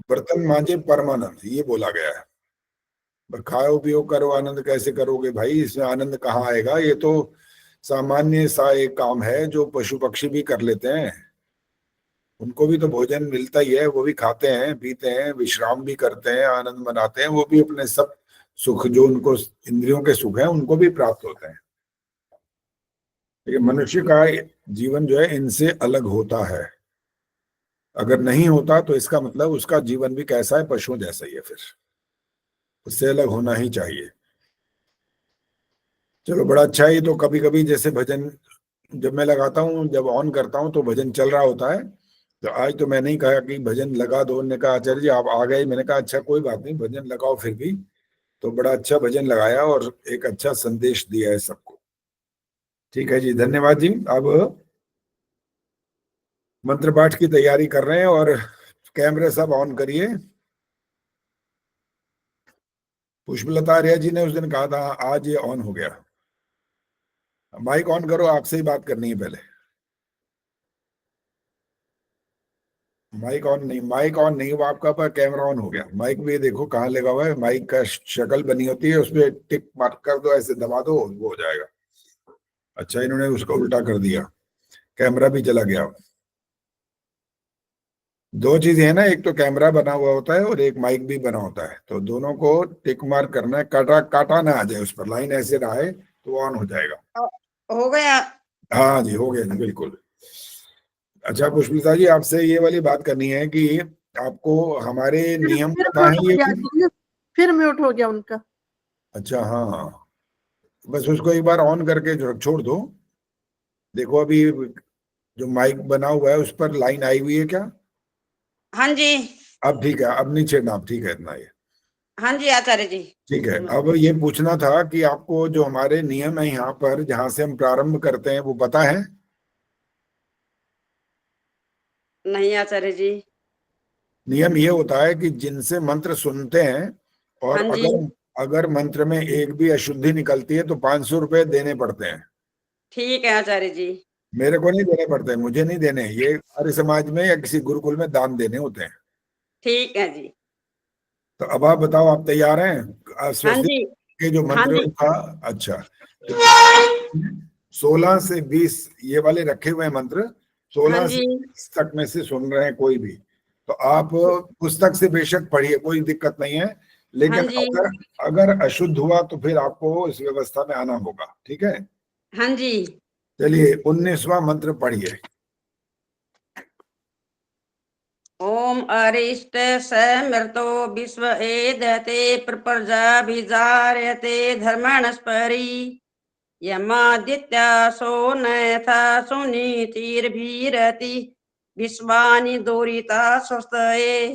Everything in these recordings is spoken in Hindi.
बर्तन मांजे परमानंद, ये बोला गया है। पर खाओ पियो करो आनंद कैसे करोगे भाई, इसमें आनंद कहाँ आएगा। ये तो सामान्य सा एक काम है जो पशु पक्षी भी कर लेते हैं। उनको भी तो भोजन मिलता ही है, वो भी खाते हैं पीते हैं, विश्राम भी करते हैं, आनंद मनाते हैं, वो भी अपने सब सुख जो उनको इंद्रियों के सुख है उनको भी प्राप्त होते हैं। लेकिन मनुष्य का जीवन जो है इनसे अलग होता है। अगर नहीं होता तो इसका मतलब उसका जीवन भी कैसा है, पशुओं जैसा ही है, फिर उससे अलग होना ही चाहिए। चलो बड़ा अच्छा है। ये तो कभी कभी जैसे भजन जब मैं लगाता हूँ, जब ऑन करता हूँ तो भजन चल रहा होता है। तो आज तो मैंने ही कहा कि भजन लगा दो, उन्होंने कहा आचार्य जी आप आ गए, मैंने कहा अच्छा कोई बात नहीं, भजन लगाओ फिर भी। तो बड़ा अच्छा भजन लगाया और एक अच्छा संदेश दिया है सबको। ठीक है जी, धन्यवाद जी। अब मंत्र पाठ की तैयारी कर रहे हैं और कैमरे सब ऑन करिए। पुष्पलता आर्या जी ने उस दिन कहा था, आज ये ऑन हो गया। माइक ऑन करो, आपसे ही बात करनी है पहले। माइक ऑन नहीं हुआ आपका, पर कैमरा ऑन हो गया। माइक भी देखो कहाँ लगा हुआ है, माइक का शक्ल बनी होती है, उसपे टिक मार कर दो, ऐसे दबा दो, वो हो जाएगा। अच्छा इन्होंने उसको उल्टा कर दिया, कैमरा भी चला गया। दो चीजें है ना, एक तो कैमरा बना हुआ होता है और एक माइक भी बना होता है, तो दोनों को टिक मार करना है, काटा काटा ना आ जाए उस पर, लाइन ऐसे रहे तो ऑन हो जाएगा। हो गया। हाँ जी हो गया जी, बिल्कुल। अच्छा पुष्पिता जी, आपसे ये वाली बात करनी है कि आपको हमारे नियम फिर पता म्यूट है हो ये गया जी, फिर म्यूट हो गया उनका। अच्छा हाँ, बस उसको एक बार ऑन करके छोड़ दो। देखो अभी जो माइक बना हुआ है उस पर लाइन आई हुई है क्या? हाँ जी। अब ठीक है, अब नीचे ना, ठीक है इतना ये। हाँ जी आचार्य जी। ठीक है, अब ये पूछना था कि आपको जो हमारे नियम है यहाँ पर जहां से हम प्रारंभ करते हैं वो पता है? नहीं आचार्य जी। नियम ये होता है कि जिनसे मंत्र सुनते हैं, और हाँ जी। अगर अगर मंत्र में एक भी अशुद्धि निकलती है तो 500 रुपये देने पड़ते हैं। ठीक है आचार्य जी। मेरे को नहीं देने पड़ते, मुझे नहीं देने, ये हमारे समाज में या किसी गुरुकुल में दान देने होते हैं। ठीक है जी। तो अब आप बताओ, आप तैयार हैं? हाँ स्वस्तिक जी। के जो हाँ मंत्र जी। था, अच्छा तो 16 से 20 ये वाले रखे हुए हैं मंत्र, हाँ 16 जी। से 20 तक में से सुन रहे हैं कोई भी, तो आप पुस्तक से बेशक पढ़िए, कोई दिक्कत नहीं है। हाँ लेकिन जी। अगर अगर अशुद्ध हुआ तो फिर आपको इस व्यवस्था में आना होगा, ठीक है? हाँ जी। चलिए 19वां मंत्र पढ़िए। ओम अरिष्ट समृतो विश्व एदते प्रपर्जाभिजार्यते धर्मणस्परि यमादित्या सोनयथा सुनीतिर्भीरति विश्वानि दूरिता स्वस्तये।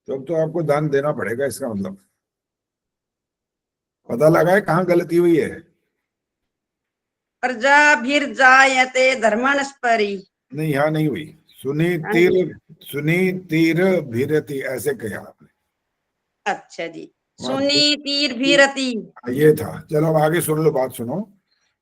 तो अब तो आपको दान देना पड़ेगा, इसका मतलब पता लगा है कहाँ गलती हुई है? प्रजाभिर्जायते धर्मणस्परि। नहीं यहाँ नहीं हुई। सुनी हाँ तीर, जी। सुनी तीर भीरती ऐसे कहा आपने। अच्छा जी। वहाँ सुनीतिर्भीरति। ये था। चलो अब आगे सुन लो, बात सुनो।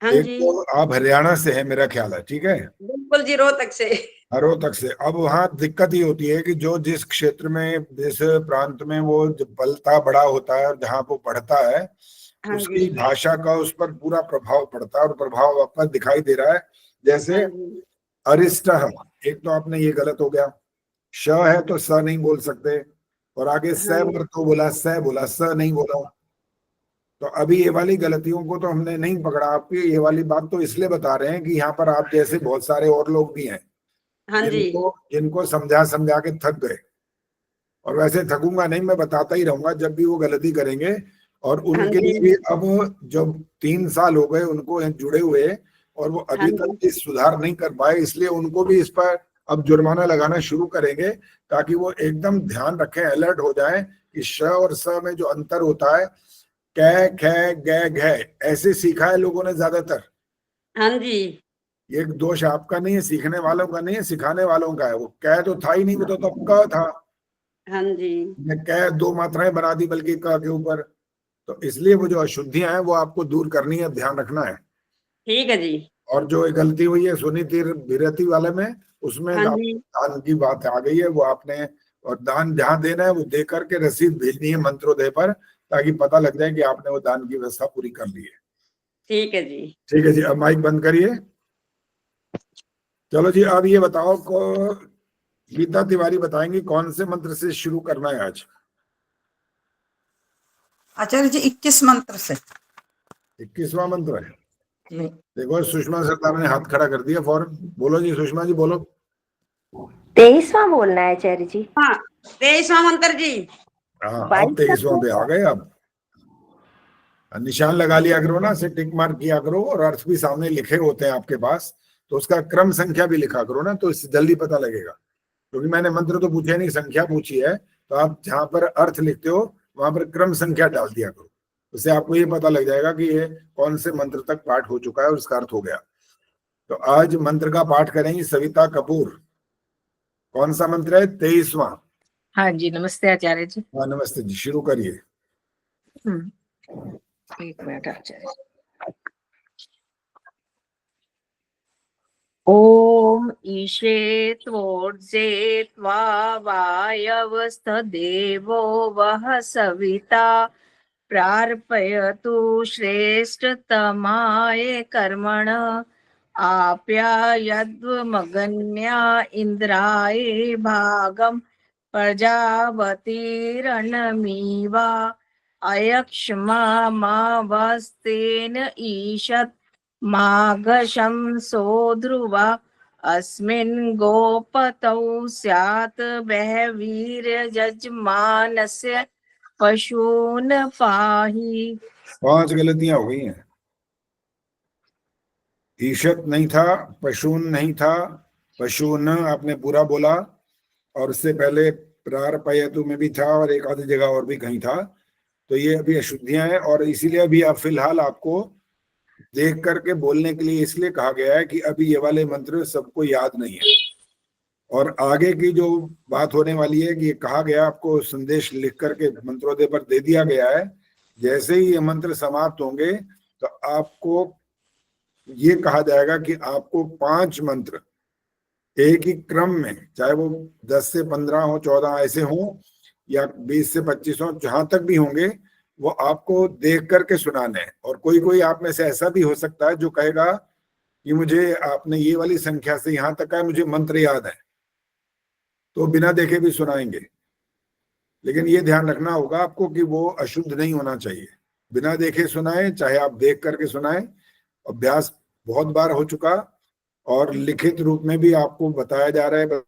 हाँ एक जी। तो आप हरियाणा से है मेरा ख्याल है, ठीक है? बिल्कुल जी, रोहतक से। रोहतक से। अब वहाँ दिक्कत ये होती है कि जो जिस क्षेत्र में, जिस प्रांत में वो पलता बड़ा होता है और जहाँ वो पढ़ता है, हाँ जी। उसकी भाषा का उस पर पूरा प्रभाव पड़ता है, और प्रभाव आप पर दिखाई दे रहा है। हाँ जैसे जी। अरिष्ट, एक तो आपने ये गलत हो गया, श है तो स नहीं बोल सकते, और आगे स हाँ जी। तो बोला, स बोला, स नहीं बोला। तो अभी ये वाली गलतियों को तो हमने नहीं पकड़ा आपकी, ये वाली बात तो इसलिए बता रहे हैं कि यहाँ पर आप जैसे बहुत सारे और लोग भी हैं हाँ जी। जिनको जिनको समझा समझा के थक गए। और वैसे थकूंगा नहीं, मैं बताता ही रहूंगा जब भी वो गलती करेंगे। और हाँ उनके जी। लिए भी अब जब 3 साल हो गए उनको जुड़े हुए, और वो हाँ अभी जी। तक इस सुधार नहीं कर पाए, इसलिए उनको भी इस पर अब जुर्माना लगाना शुरू करेंगे, ताकि वो एकदम ध्यान रखें, अलर्ट हो जाए कि श और स में जो अंतर होता है, कै ख ग घ ऐसे सीखा है लोगों ने ज्यादातर। हाँ जी। ये एक दोष आपका नहीं है, सीखने वालों का नहीं है, सिखाने वालों का है। वो कै तो था ही नहीं, वो तो तब क था। हाँ जी। ने कै दो मात्राएं बना दी बल्कि क के ऊपर। तो इसलिए वो जो अशुद्धियां हैं वो आपको दूर करनी है, ध्यान रखना है। ठीक है जी। और जो गलती हुई है सुनीति विरति वाले में, उसमें हाँ जी दान की बात आ गई है, वो आपने, और दान जहां देना है वो दे करके रसीद भेजनी है मंत्रोदय पर, ताकि पता लग जाए कि आपने वो दान की व्यवस्था पूरी कर ली है। ठीक है जी। ठीक है जी, अब माइक बंद करिए। चलो जी, अब ये बताओ को गीता तिवारी बताएंगी कौन से मंत्र से शुरू करना है आज। आचार्य जी 21 मंत्र से। 21वां मंत्र है। जी। देखो सुषमा सरदार ने हाथ खड़ा कर दिया फौरन। बोलो जी सुषमा जी, बोलो। 23वां बोलना है आचार्य जी। हाँ 23वां मंत्र जी। हाँ, अब 22 तक 23वां पे आ गए। अब निशान लगा लिया करो ना, से टिक मार्क किया करो, और अर्थ भी सामने लिखे होते हैं आपके पास, तो उसका क्रम संख्या भी लिखा करो ना, तो इससे जल्दी पता लगेगा। क्योंकि मैंने मंत्र तो पूछे नहीं, संख्या पूछी है, तो आप जहां पर अर्थ लिखते हो वहां पर क्रम संख्या डाल दिया करो, उससे आपको ये पता लग जाएगा कि ये कौन से मंत्र तक पाठ हो चुका है और इसका अर्थ हो गया। तो आज मंत्र का पाठ करेंगी सविता कपूर। कौन सा मंत्र है? 23वां। हाँ जी, नमस्ते आचार्य जी। हाँ नमस्ते जी, शुरू करिए। एक मिनट आचार्य। ओम ईशे त्वोर्जे त्वा वायवस्थदेवो वः सविता प्रार्पयतु श्रेष्ठतमाय कर्मण आप्यायद्वमगन्या इन्द्राय भागं प्रजापतिरनमीवा अयक्ष्मामावस्तेन ईशत् माघशंसो ध्रुवा अस्मिन् गोपतौ स्यात् बहवीर्यजमानस्य पशून् पाहि। 5 गलतियां हो गई हैं। ईशत नहीं था, पशून नहीं था, पशून आपने पूरा बोला, और उससे पहले प्रारपयतु में भी था, और एक आधी जगह और भी कहीं था। तो ये अभी अशुद्धियां हैं, और इसीलिए अभी आप फिलहाल आपको देख करके बोलने के लिए इसलिए कहा गया है कि अभी ये वाले मंत्र सबको याद नहीं है। और आगे की जो बात होने वाली है कि कहा गया, आपको संदेश लिख करके मंत्रोदय पर दे दिया गया है, जैसे ही ये मंत्र समाप्त होंगे तो आपको ये कहा जाएगा कि आपको 5 मंत्र एक ही क्रम में, चाहे वो 10 से 15 हो, 14 ऐसे हो, या 20 से 25 हो, जहां तक भी होंगे वो आपको देख करके सुनाने हैं। और कोई कोई आप में से ऐसा भी हो सकता है जो कहेगा कि मुझे, आपने ये वाली संख्या से यहां तक है, मुझे मंत्र याद है, तो बिना देखे भी सुनाएंगे। लेकिन ये ध्यान रखना होगा आपको कि वो अशुद्ध नहीं होना चाहिए। बिना देखे सुनाए, चाहे आप देख करके सुनाए। अभ्यास बहुत बार हो चुका, और लिखित रूप में भी आपको बताया जा रहा है।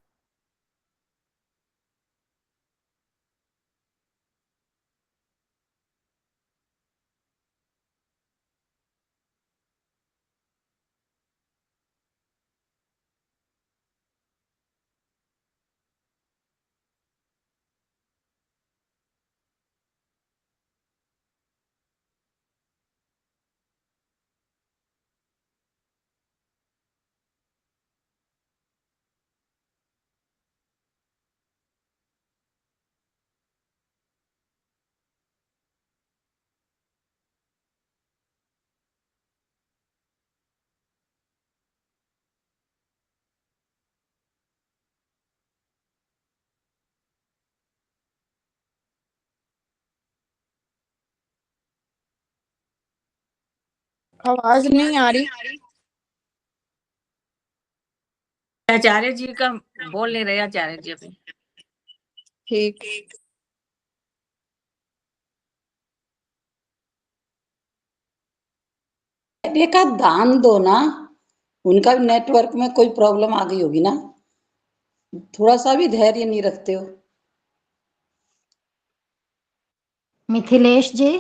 आवाज नहीं आ रही। आचार्य जी का बोल नहीं रहे आचार्य जी अभी। ठीक। एक आध दान दो ना, उनका भी नेटवर्क में कोई प्रॉब्लम आ गई होगी ना, थोड़ा सा भी धैर्य नहीं रखते हो। मिथिलेश जी,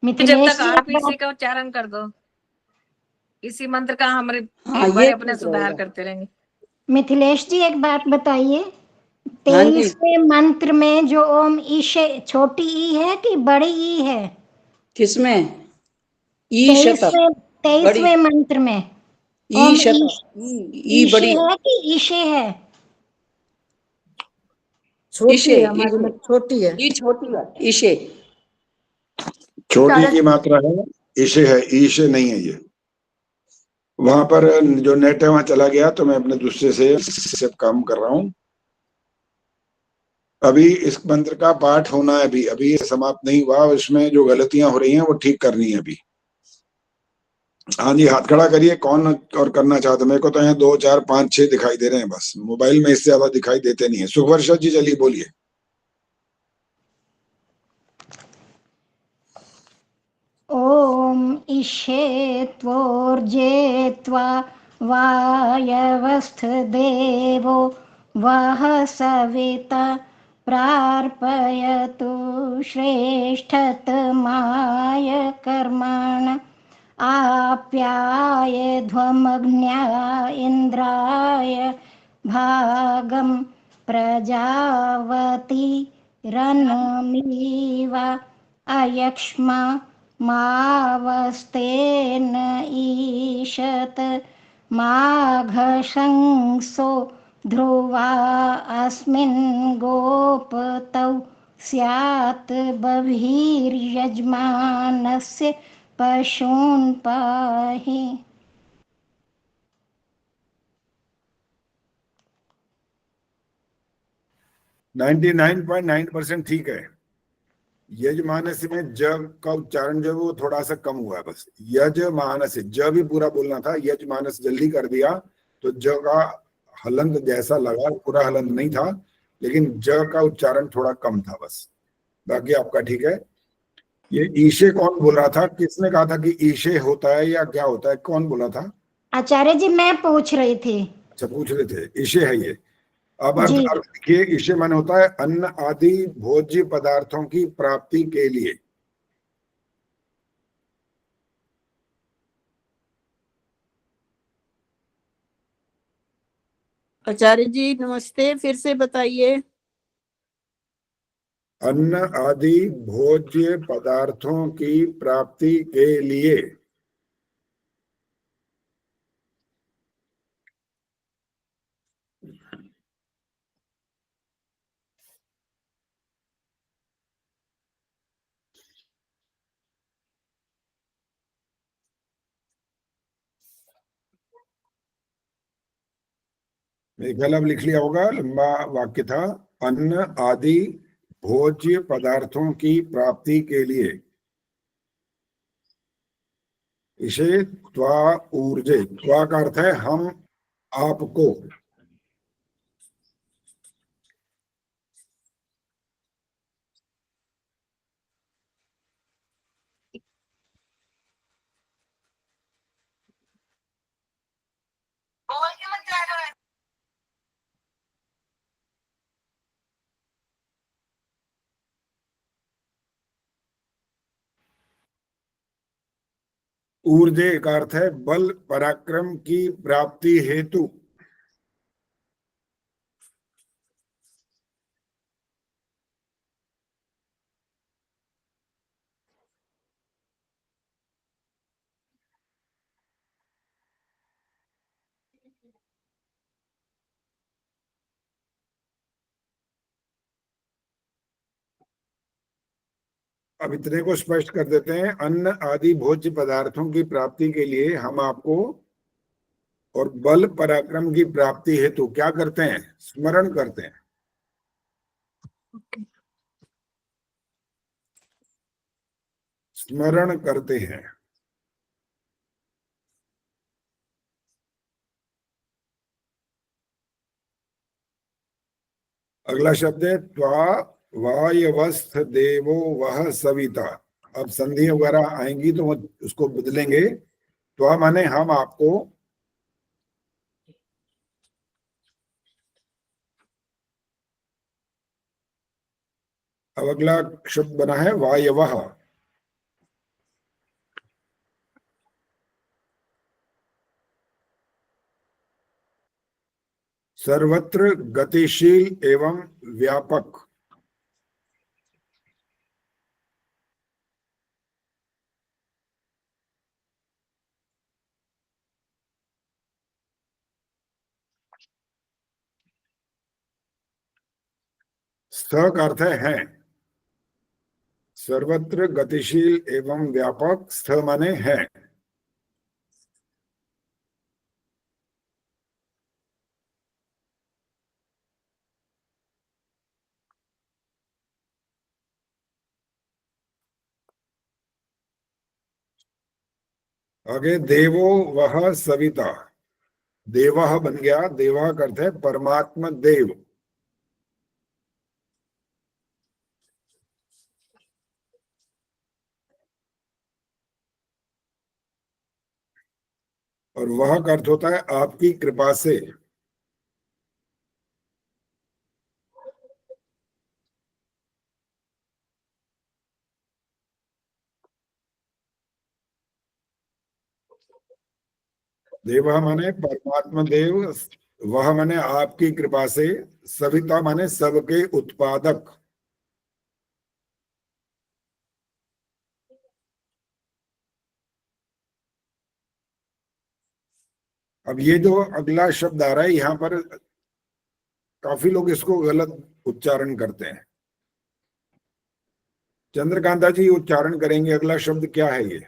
जब मिथिलेश तक जी आप इसी का उच्चारण कर दो, इसी मंत्र का हमारे हाँ, एक बार ये अपने ठीक सुधार रहेगा। करते रहेंगे। मिथिलेश जी एक बात बताइए, हाँ जी। 23वें मंत्र में जो ओम ईशे, छोटी ई है कि बड़ी ई है? किसमें? ई शतक 23वें मंत्र में ई ओम शतक ई ईशे बड़ी है कि ईशे है? छोटी है, हमारी में छोटी है। ई छोटी है, ईशे। छोटी की मात्रा है, ईशे है, ईशे नहीं है ये। वहां पर जो नेट है वहां चला गया, तो मैं अपने दूसरे से काम कर रहा हूं। अभी इस मंत्र का पाठ होना है, अभी अभी ये समाप्त नहीं हुआ, इसमें जो गलतियां हो रही हैं वो ठीक करनी है अभी। हाँ जी, हाथ खड़ा करिए कौन और करना चाहते। मेरे को तो यहाँ 2 4 5 6 दिखाई दे रहे हैं, बस मोबाइल में इससे ज्यादा दिखाई देते नहीं है। सुखवर्षा जी चलिए बोलिए। ॐ इषे त्वोर्जे त्वा वायवस्थदेवो वः सविता प्रार्पयतु श्रेष्ठतमाय कर्मण आप्याय ध्वमग्न्या इन्द्राय भागं प्रजावतीरनमीव अयक्ष्मा मावस्तेन ईशत माघशंसो ध्रुवा अस्मिन् गोपतौ स्यात् बभिर्यजमानस्य पशून् पाहि। 99.9% ठीक है। यजमानस में ज का उच्चारण जो है वो थोड़ा सा कम हुआ है बस। यजमानस, ज भी पूरा बोलना था, यजमानस जल्दी कर दिया तो ज का हलंत जैसा लगा, पूरा हलंत नहीं था, लेकिन ज का उच्चारण थोड़ा कम था बस। बाकी आपका ठीक है। ये ईशे कौन बोल रहा था? किसने कहा था कि ईशे होता है या क्या होता है? कौन बोला था? आचार्य जी मैं पूछ रही थी। अच्छा, पूछ रहे थे। ईशे है ये। अब अर्थ जी अर्थ देखिए, ईशे माने होता है अन्न आदि भोज्य पदार्थों की प्राप्ति के लिए। आचार्य जी नमस्ते, फिर से बताइए। अन्न आदि भोज्य पदार्थों की प्राप्ति के लिए। मेरे ख्याल अब लिख लिया होगा, लंबा वाक्य था। अन्न आदि भोज्य पदार्थों की प्राप्ति के लिए। इसे त्वा ऊर्जे, त्वा का अर्थ है हम आपको। ऊर्जे का अर्थ है बल पराक्रम की प्राप्ति हेतु। अब इतने को स्पष्ट कर देते हैं। अन्न आदि भोज्य पदार्थों की प्राप्ति के लिए हम आपको और बल पराक्रम की प्राप्ति हेतु क्या करते हैं? स्मरण करते हैं। स्मरण करते हैं। अगला शब्द है त्वा वायवस्थ देवो वह सविता। अब संधि वगैरह आएंगी तो वो उसको बदलेंगे। त्वा माने हम आपको, अब अगला शब्द बना है वायवः। सर्वत्र गतिशील एवं व्यापक। स का अर्थ है सर्वत्र गतिशील एवं व्यापक, स्थ माने है। आगे देवो वह सविता, देवः बन गया, देवा करते हैं परमात्मा देव। और वह का अर्थ होता है आपकी कृपा से। देवः माने परमात्मा देव, वह माने आपकी कृपा से, सविता माने सबके उत्पादक। अब ये जो अगला शब्द आ रहा है यहाँ पर काफी लोग इसको गलत उच्चारण करते हैं। चंद्रकांता जी उच्चारण करेंगे, अगला शब्द क्या है ये?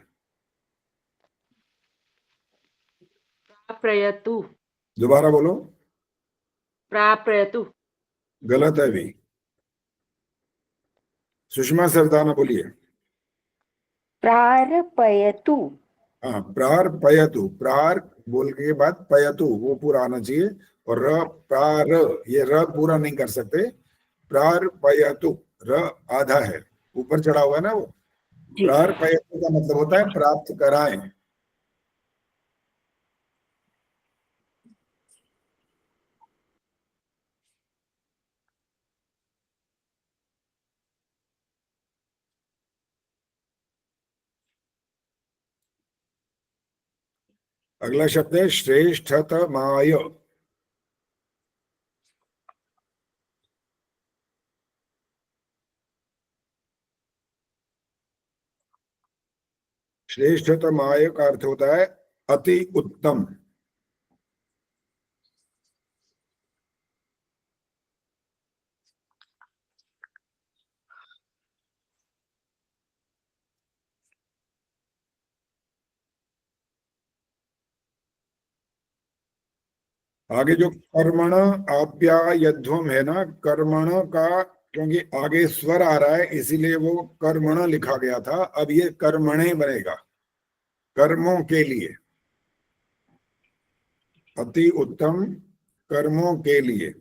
प्राप्रयतु। दोबारा बोलो। प्राप्रयतु। गलत है भी। सुषमा सरदाना बोलिए। प्रार्पयतु। हाँ, प्रार्पयतु, प्रार बोल के बाद पयतु वो पूरा आना चाहिए, और र प्रार, ये र पूरा नहीं कर सकते। प्रार्पयतु, र आधा है, ऊपर चढ़ा हुआ है ना वो। प्रार्पयतु का मतलब होता है प्राप्त कराएं। अगला शब्द है श्रेष्ठतमाय। श्रेष्ठतमाय का अर्थ होता है अति उत्तम। आगे जो कर्मण आप्यायध्वम है ना, कर्मण का क्योंकि आगे स्वर आ रहा है इसीलिए वो कर्मण लिखा गया था, अब ये कर्मणे बनेगा, कर्मों के लिए, अति उत्तम कर्मों के लिए।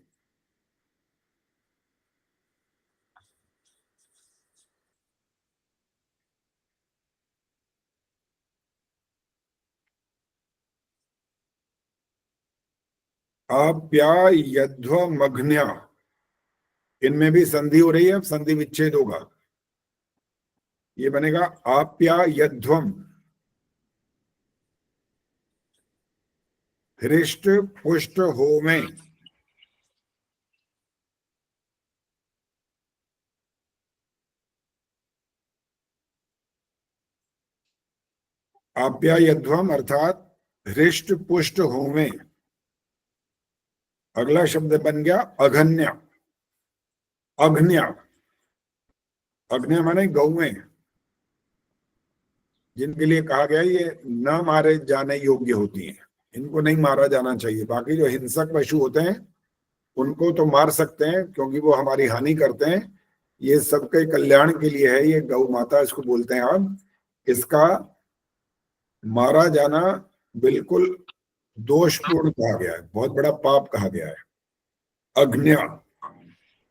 आप्यायध्वमघ्न्या, इनमें भी संधि हो रही है, अब संधि विच्छेद होगा, ये बनेगा आप्यायध्वम। हृष्ट पुष्ट होमे, आप्यायध्वम अर्थात हृष्ट पुष्ट होमे। अगला शब्द बन गया अघन्या। अघन्या, अग्न्या माने गौएं, जिनके लिए कहा गया ये न मारे जाने योग्य होती हैं, इनको नहीं मारा जाना चाहिए। बाकी जो हिंसक पशु होते हैं उनको तो मार सकते हैं क्योंकि वो हमारी हानि करते हैं, ये सबके कल्याण के लिए है, ये गौ माता इसको बोलते हैं हम। इसका मारा जाना बिल्कुल दोषपूर्ण कहा गया है, बहुत बड़ा पाप कहा गया है। अग्न्या,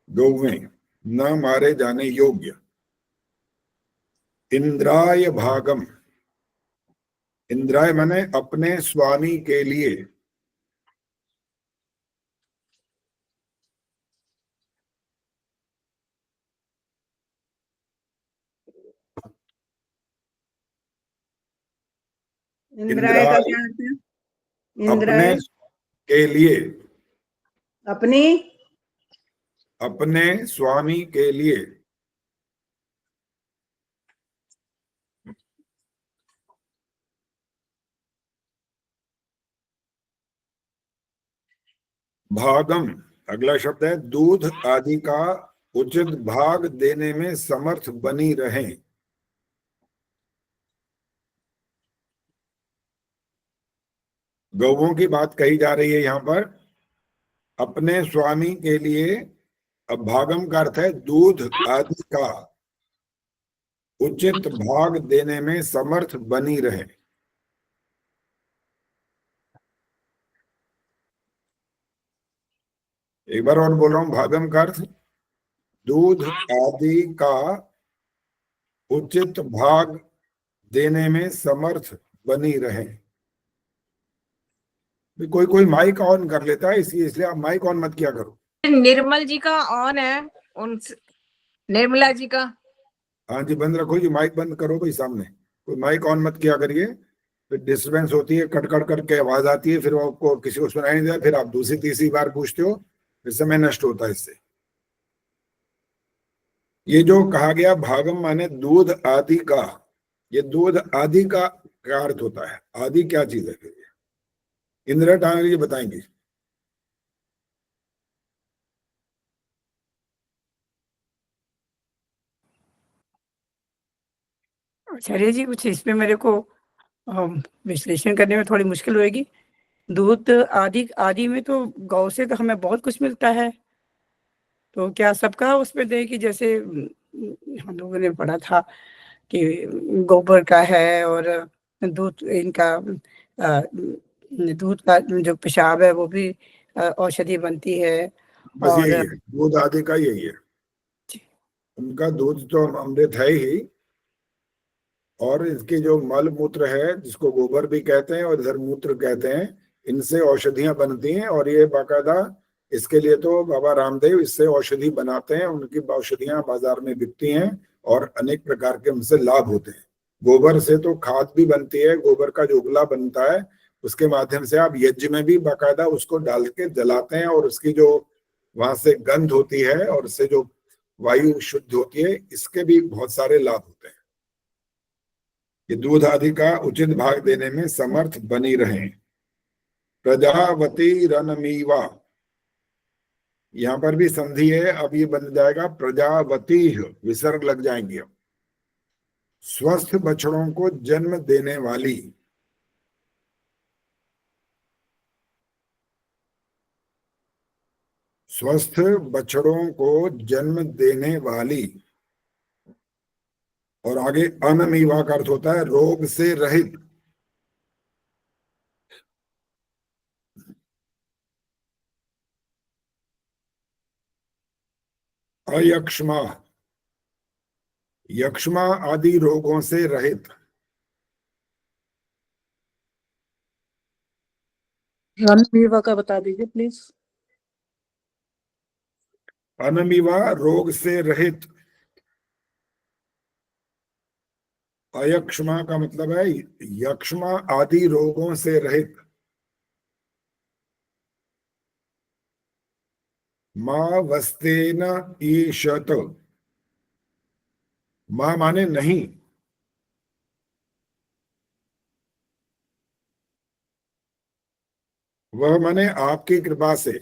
गौवें, न मारे जाने योग्य। इंद्राय भागम, इंद्राय माने अपने स्वामी के लिए। इंद्राय का इंद्राय, क्या अर्थ है? अपने इंद्राय के लिए, अपनी अपने स्वामी के लिए। भागम, अगला शब्द है दूध आदि का उचित भाग देने में समर्थ बनी रहें। गौओं की बात कही जा रही है यहाँ पर। अपने स्वामी के लिए, अब भागम का अर्थ है दूध आदि का उचित भाग देने में समर्थ बनी रहे। एक बार और बोल रहा हूं, भागम का अर्थ दूध आदि का उचित भाग देने में समर्थ बनी रहे। कोई कोई माइक ऑन कर लेता है, इसलिए आप माइक ऑन मत किया करो। निर्मल जी का ऑन है, उन निर्मला जी का। हाँ जी, बंद रखो जी, माइक बंद करो भाई सामने। कोई माइक ऑन मत किया करिए, फिर डिस्टर्बेंस होती है, कट कट करके आवाज आती है, फिर आपको किसी को सुनाई नहीं देता, फिर आप दूसरी तीसरी बार पूछते हो, फिर समय नष्ट होता है इससे। ये जो कहा गया भागम माने दूध आदि का, ये दूध आदि का क्या अर्थ होता है? आदि क्या चीज है फिर? इंदिरा टांगरी जी बताएंगे। आचार्य जी, कुछ इसमें मेरे को विश्लेषण करने में थोड़ी मुश्किल होगी। दूध आदि आदि में तो गौ से तो हमें बहुत कुछ मिलता है, तो क्या सबका उसमें दे कि जैसे हम लोगों ने पढ़ा था कि गोबर का है और दूध इनका दूध का जो पेशाब है वो भी औषधि बनती है। बस और यही है, दूध आदि का यही है। उनका दूध तो अमृत है ही, और इसके जो मल मूत्र है, जिसको गोबर भी कहते हैं और इधर मूत्र कहते हैं, इनसे औषधियां बनती हैं। और ये बाकायदा, इसके लिए तो बाबा रामदेव इससे औषधि बनाते हैं, उनकी औषधियां बाजार में बिकती हैं और अनेक प्रकार के उनसे लाभ होते हैं। गोबर से तो खाद भी बनती है, गोबर का जो उगला बनता है उसके माध्यम से आप यज्ञ में भी बाकायदा उसको डाल के जलाते हैं, और उसकी जो वहां से गंध होती है और उससे जो वायु शुद्ध होती है, इसके भी बहुत सारे लाभ होते हैं। ये दूध आदि का उचित भाग देने में समर्थ बनी रहे। प्रजावती रनमीवा, यहां पर भी संधि है, अब ये बन जाएगा प्रजावती, विसर्ग लग जाएंगे। स्वस्थ बछड़ों को जन्म देने वाली, स्वस्थ बछड़ों को जन्म देने वाली। और आगे अनमीवा का अर्थ होता है रोग से रहित। अयक्ष्मा, यक्ष्मा आदि रोगों से रहित। रणवीवा का बता दीजिए प्लीज। अनमीवा रोग से रहित। अयक्ष्मा का मतलब है यक्ष्मा आदि रोगों से रहित। मां वस्तेन ईशत, मां माने नहीं, वह माने आपकी कृपा से।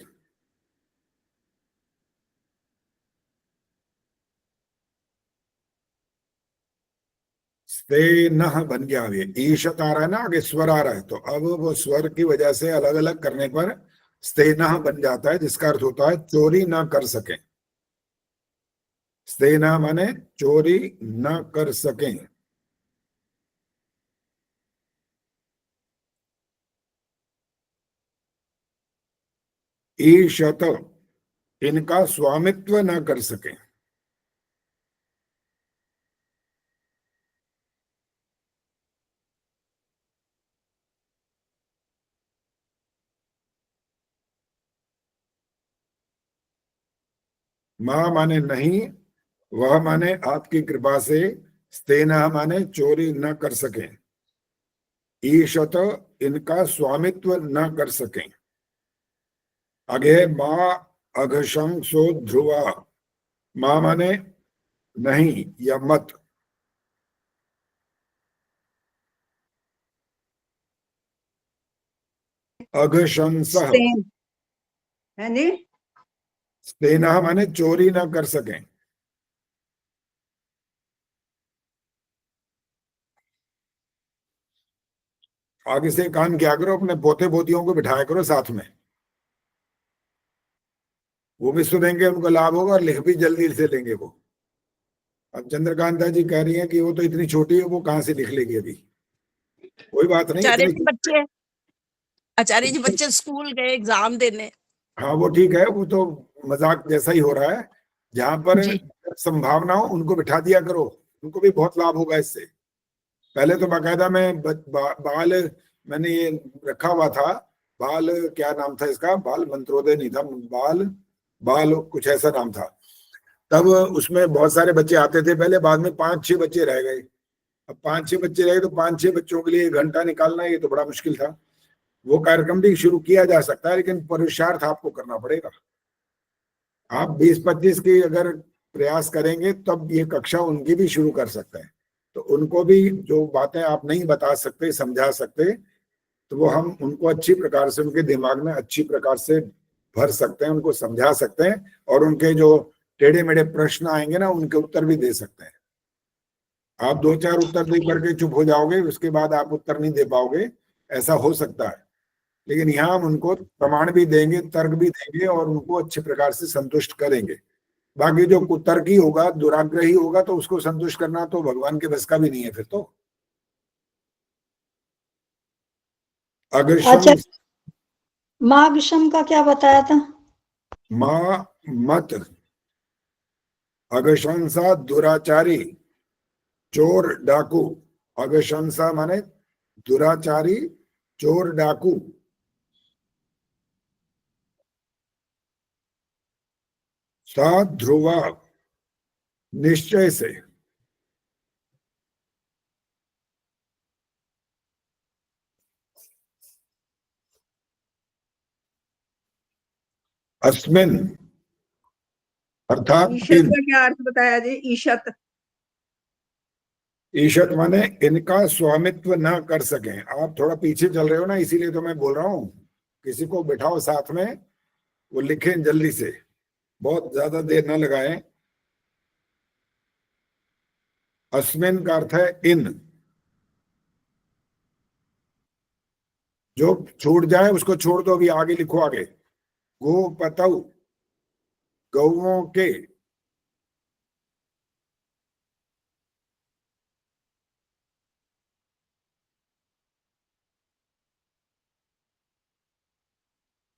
स्तेन बन गया, ये ईशत आ रहा है ना, आगे स्वर आ रहा है, तो अब वो स्वर की वजह से अलग अलग करने पर स्तेन बन जाता है, जिसका अर्थ होता है चोरी ना कर सके। स्तेन माने चोरी न कर सके। ईशत, इनका स्वामित्व न कर सके। मां माने नहीं, वह माने आपकी कृपा से, स्तेना माने चोरी न कर सके, ईशत इनका स्वामित्व न कर सके। आगे है मां अघशंसो ध्रुवा, मां माने नहीं या मत। अघशंस, सेम है जी। स्तेना माने चोरी ना कर सकें। आगे से काम क्या करो, अपने पोते पोतियों को बिठाया करो साथ में, वो भी सुनेंगे, उनको लाभ होगा और लिख भी जल्दी से लेंगे वो। अब चंद्रकांता जी कह रही हैं कि वो तो इतनी छोटी है, वो कहाँ से लिख लेगी अभी। कोई बात नहीं, आचार्य इतनी जी बच्चे आचार्य जी बच्चे स्कूल गए एग्जाम देने। हाँ वो ठीक है, वो तो मजाक जैसा ही हो रहा है। जहां पर जी। संभावना हो उनको बिठा दिया करो, उनको भी बहुत लाभ होगा इससे। पहले तो बाकायदा मैं बाल मैंने ये रखा हुआ था, बाल क्या नाम था इसका, बाल मंत्रोदय नहीं था, बाल बाल कुछ ऐसा नाम था। तब उसमें बहुत सारे बच्चे आते थे पहले, बाद में 5-6 बच्चे रह गए। अब 5-6 बच्चे रहे तो 5-6 बच्चों के लिए 1 घंटा निकालना ये तो बड़ा मुश्किल था। वो कार्यक्रम भी शुरू किया जा सकता है, लेकिन पुरुषार्थ आपको करना पड़ेगा। आप 20-25 की अगर प्रयास करेंगे तब ये कक्षा उनकी भी शुरू कर सकते हैं। तो उनको भी जो बातें आप नहीं बता सकते, समझा सकते, तो वो हम उनको अच्छी प्रकार से उनके दिमाग में अच्छी प्रकार से भर सकते हैं, उनको समझा सकते हैं, और उनके जो टेढ़े मेढ़े प्रश्न आएंगे ना उनके उत्तर भी दे सकते हैं। आप 2-4 उत्तर दे करके चुप हो जाओगे, उसके बाद आप उत्तर नहीं दे पाओगे, ऐसा हो सकता है। लेकिन यहाँ हम उनको प्रमाण भी देंगे, तर्क भी देंगे, और उनको अच्छे प्रकार से संतुष्ट करेंगे। बाकी जो कुतर्की होगा, दुराग्रही होगा, तो उसको संतुष्ट करना तो भगवान के बस का भी नहीं है फिर तो। अच्छा, अग्रशम माघशम का क्या बताया था? माँ मत, अगशंसा दुराचारी, चोर डाकू। अगशंसा माने दुराचारी, चोर डाकू। सा ध्रुवा, निश्चय से। अस्मिन अर्थात ईशत इन, का क्या अर्थ बताया जी? ईशत ईशत माने इनका स्वामित्व न कर सकें। आप थोड़ा पीछे चल रहे हो ना, इसीलिए तो मैं बोल रहा हूं, किसी को बिठाओ साथ में, वो लिखें जल्दी से, बहुत ज्यादा देर न लगाएं। अस्मिन का अर्थ है इन, जो छूट जाए उसको छोड़ दो, अभी आगे लिखो आगे। गो पतऊ, गौओं के।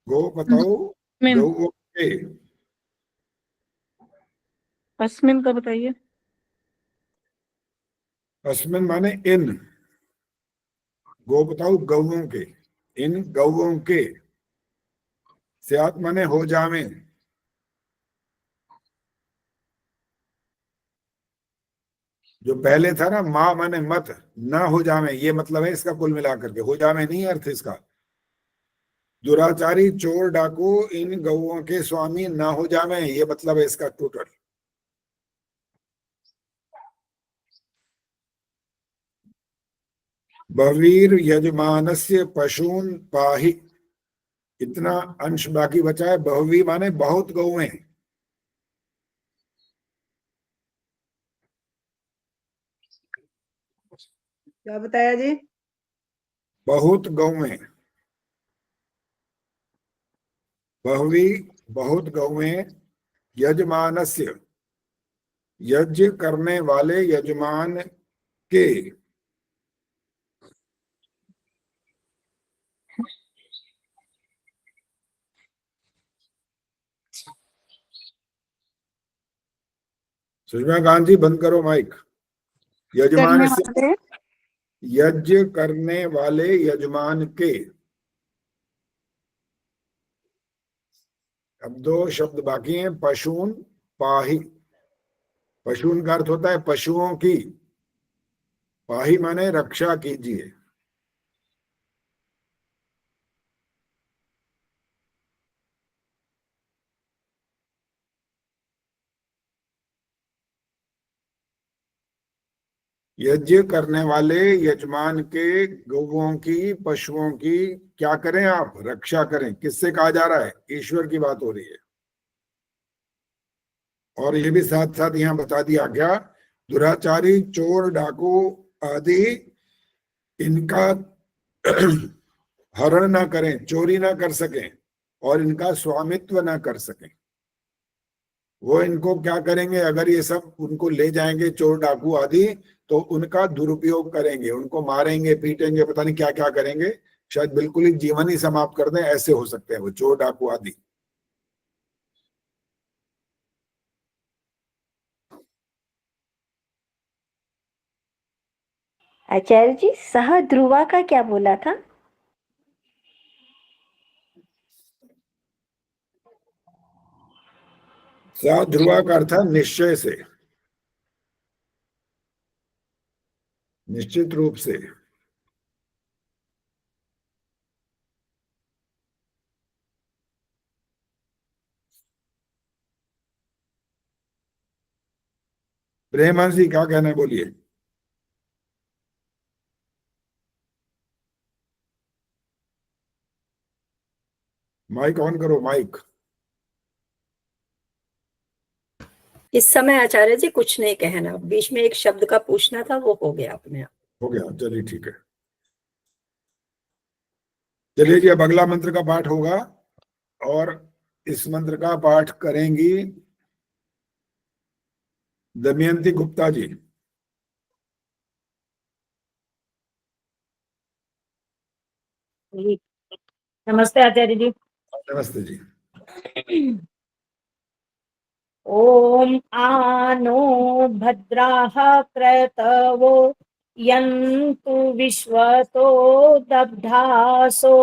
गो पतऊ, अस्मिन गौओं के। अस्मिन का बताइए। अस्मिन माने इन, गो बताओ गौओं के, इन गौओं के। स्यात माने हो जावे। जो पहले था ना, माँ माने मत, ना हो जावे, ये मतलब है इसका कुल मिलाकर के। हो जावे नहीं है अर्थ इसका। दुराचारी, चोर डाकू, इन गौओं के स्वामी ना हो जावे, ये मतलब है इसका टोटल। बवीर यजमानस्य पशून पाहि, इतना अंश बाकी बचा है। बहुवी माने बहुत गौएं। क्या बताया जी? बहुत गौएं। बहुवी बहुत गौएं। यजमानस्य, यज्ञ करने वाले यजमान के। सुषमा गांधी बंद करो माइक। यजमान से, यज्ञ करने वाले यजमान के। अब 2 शब्द बाकी हैं। पशून पाही, पशून का अर्थ होता है पशुओं की, पाही माने रक्षा कीजिए। यज्ञ करने वाले यजमान के गौओं की, पशुओं की क्या करें आप? रक्षा करें। किससे कहा जा रहा है? ईश्वर की बात हो रही है। और ये भी साथ साथ यहाँ बता दिया गया, दुराचारी, चोर, डाकू आदि इनका हरण ना करें, चोरी ना कर सकें और इनका स्वामित्व ना कर सकें। वो इनको क्या करेंगे, अगर ये सब उनको ले जाएंगे चोर डाकू आदि, तो उनका दुरुपयोग करेंगे, उनको मारेंगे, पीटेंगे, पता नहीं क्या क्या करेंगे, शायद बिल्कुल ही जीवन ही समाप्त कर दें, ऐसे हो सकते हैं वो चोर डाकू आदि। आचार्य जी, सह ध्रुवा का क्या बोला था? ध्रुवा का अर्थ है निश्चय से, निश्चित रूप से। प्रेमांश जी क्या कहना है, बोलिए। माइक ऑन करो, माइक। इस समय आचार्य जी कुछ नहीं कहना, बीच में एक शब्द का पूछना था, वो हो गया अपने आप। हो गया, चलिए ठीक है। चलिए जी, अब अगला मंत्र का पाठ होगा और इस मंत्र का पाठ करेंगी दमयंती गुप्ता जी। नमस्ते आचार्य जी। नमस्ते जी। ओम आनो भद्राः क्रतवो यन्तु विश्वतो दब्धासो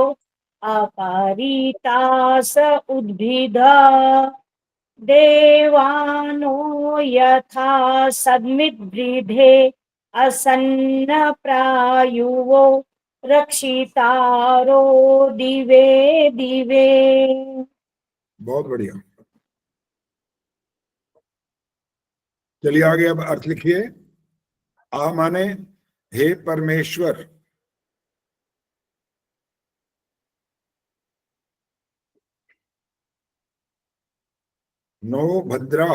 अपरीतास उद्भिदा देवानो यथा सद्मिद्वृधे असन्न प्रायुवो रक्षितारो दिवे दिवे। बहुत बढ़िया। चलिए आगे, अब अर्थ लिखिए। आ माने हे परमेश्वर, नो भद्रा,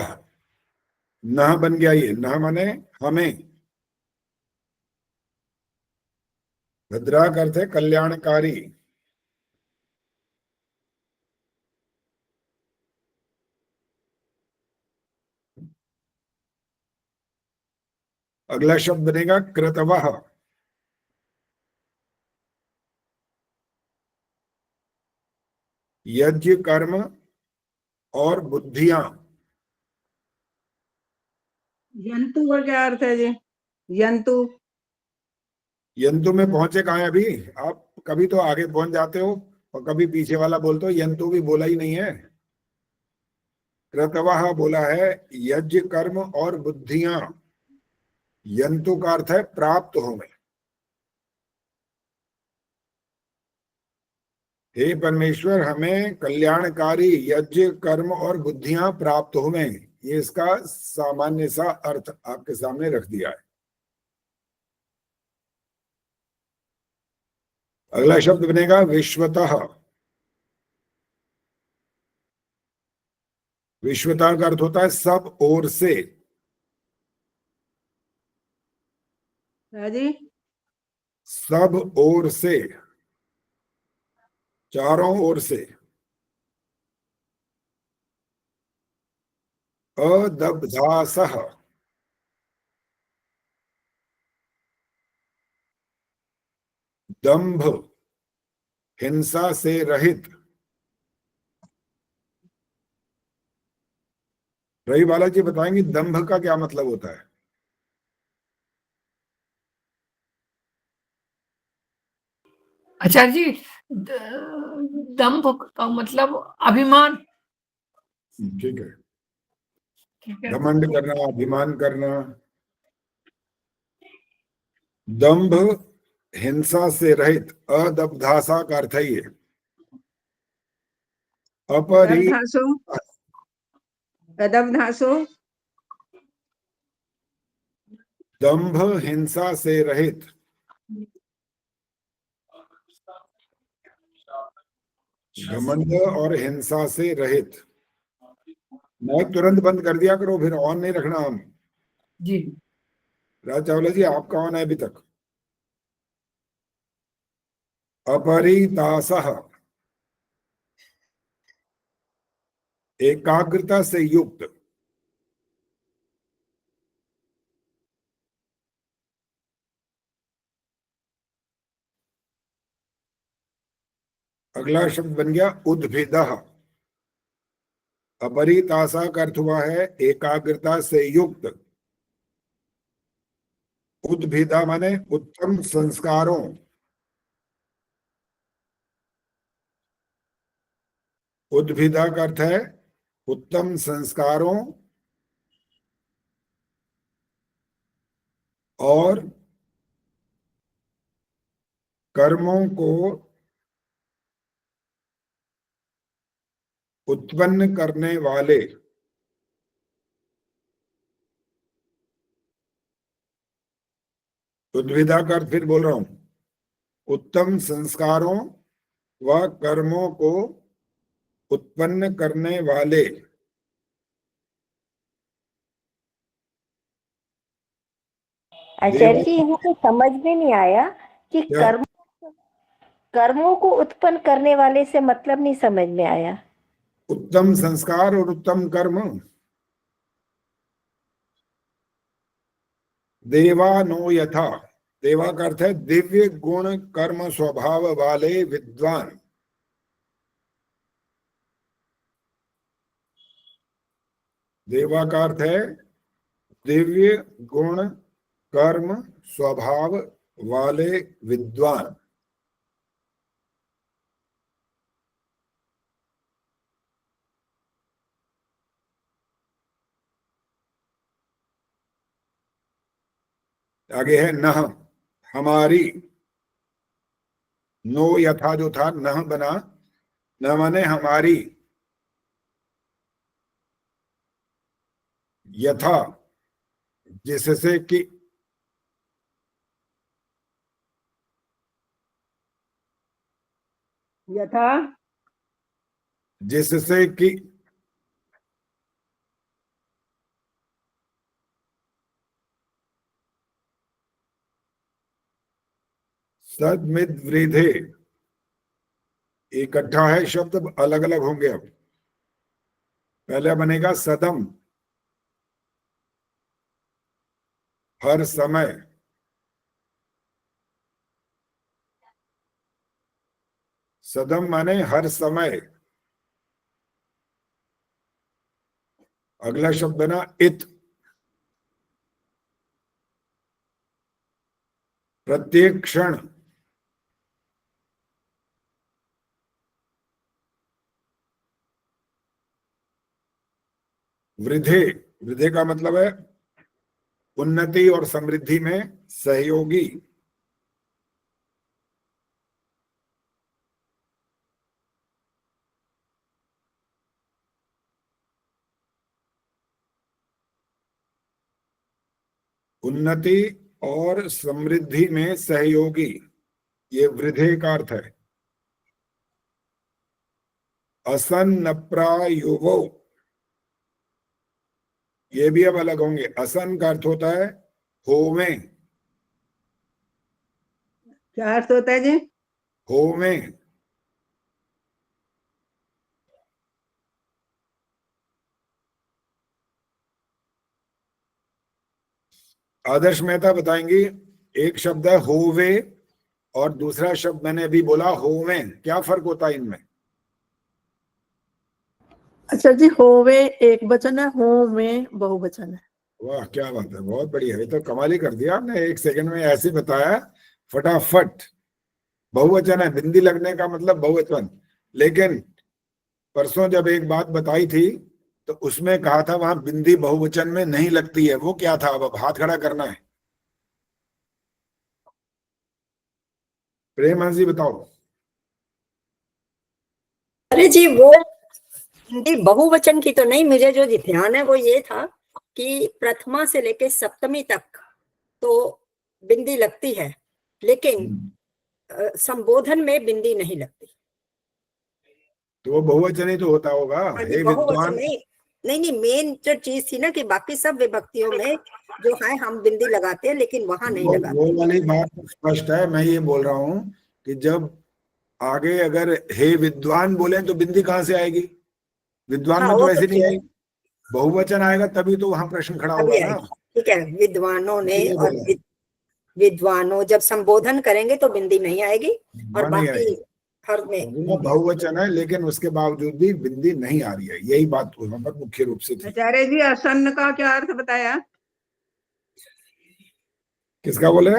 न बन गया, ये न माने हमें, भद्रा का अर्थ है कल्याणकारी। अगला शब्द बनेगा कृतवः, यज्ञ, कर्म और बुद्धियां। यंतु का क्या अर्थ है जी? यंतु यंतु में पहुंचे कहाँ हैं अभी आप? कभी तो आगे पहुंच जाते हो और कभी पीछे वाला बोलते हो, यंतु भी बोला ही नहीं है। कृतवः बोला है यज्ञ, कर्म और बुद्धियां। यंतु का अर्थ है प्राप्त होने। हे परमेश्वर, हमें कल्याणकारी यज्ञ, कर्म और बुद्धियां प्राप्त होवे, ये इसका सामान्य सा अर्थ आपके सामने रख दिया है। अगला शब्द बनेगा विश्वतः। विश्वतः का अर्थ होता है सब ओर से। जी, सब ओर से, चारों ओर से। अदब्धासः, दंभ, हिंसा से रहित। रवि बालाजी बताएंगे दंभ का क्या मतलब होता है? आचार्य जी, दंभ का मतलब अभिमान। ठीक है, ठीक है। घमंड करना, अभिमान करना। दंभ हिंसा से रहित, अदब्धासा का अर्थ है ये। अपरी दबधासो, दबधासो, दंभ हिंसा से रहित, घमंड और हिंसा से रहित। माइक तुरंत बंद कर दिया करो, फिर ऑन नहीं रखना। हम जी राज चावला जी आपका ऑन है अभी तक। अपरितासः, एकाग्रता से युक्त। अगला शब्द बन गया उद्भिदः। अपरितासा का अर्थ हुआ है एकाग्रता से युक्त। उद्भिदा माने उत्तम संस्कारों। उद्भिदा का अर्थ है उत्तम संस्कारों और कर्मों को उत्पन्न करने वाले। उद्भिदा का अर्थ फिर बोल रहा हूं, उत्तम संस्कारों व कर्मों को उत्पन्न करने वाले। आचार्य जी यहाँ पे समझ में नहीं आया कि क्या? कर्मों को उत्पन्न करने वाले से मतलब नहीं समझ में आया। उत्तम संस्कार और उत्तम कर्म। देवा नो यथा, देवा का अर्थ है दिव्य गुण कर्म स्वभाव वाले विद्वान। देवा का अर्थ है दिव्य गुण कर्म स्वभाव वाले विद्वान। आगे है नह, हमारी। नो यथा जो था नह बना, न माने हमारी। यथा जिससे कि, यथा जिससे कि सदमिद वृद्धे। इकट्ठा है शब्द, अलग अलग होंगे। अब पहले बनेगा सदम, हर समय। सदम माने हर समय। अगला शब्द बना इत, प्रत्येक क्षण। वृद्धे, वृद्धे का मतलब है उन्नति और समृद्धि में सहयोगी। उन्नति और समृद्धि में सहयोगी, ये वृद्धे का अर्थ है। असन्नप्रायुवो, ये भी अब अलग होंगे। असन का अर्थ होता है होवें। क्या अर्थ होता है जी? होवें। आदर्श मेहता बताएंगे। एक शब्द है होवे और दूसरा शब्द मैंने अभी बोला होवें, क्या फर्क होता है इनमें? अच्छा जी, होवे एक वचन है, होवे बहुवचन है। वाह क्या बात है, बहुत बढ़िया। ये तो कमाल ही कर दिया आपने, एक सेकंड में ऐसे बताया फटाफट। बहुवचन है, बिंदी लगने का मतलब बहुवचन। लेकिन परसों जब एक बात बताई थी तो उसमें कहा था वहां बिंदी बहुवचन में नहीं लगती है। वो क्या था? अब हाथ खड़ा करना है। प्रेम जी बताओ। अरे जी वो हिंदी बहुवचन की तो नहीं, मुझे जो ध्यान है वो ये था कि प्रथमा से लेके सप्तमी तक तो बिंदी लगती है, लेकिन संबोधन में बिंदी नहीं लगती। तो वो बहुवचन ही तो होता होगा। हाँ जी, हे बहुवचन विद्वान, नहीं, नहीं, मेन जो चीज थी ना कि बाकी सब विभक्तियों में जो है हम बिंदी लगाते हैं, लेकिन वहां नहीं वो लगाते। वाली बात स्पष्ट है। मैं ये बोल रहा हूँ कि जब आगे अगर हे विद्वान बोले तो बिंदी कहाँ से आएगी? विद्वान हाँ, में वो तो तो ऐसे नहीं ठीक आएगी, बहुवचन आएगा तभी तो वहां प्रश्न खड़ा अभी होगा ना। आएगी। ठीक है, विद्वानों ने इसीलिए और बोला, विद्वानों जब संबोधन करेंगे तो बिंदी नहीं आएगी, और वहां नहीं बाकी आएगी। हर में वो बहुवचन है लेकिन उसके बावजूद भी बिंदी नहीं आ रही है, यही बात वहां पर मुख्य रूप से थी। आचार्य जी आसन्न का क्या अर्थ बताया? किसका बोले?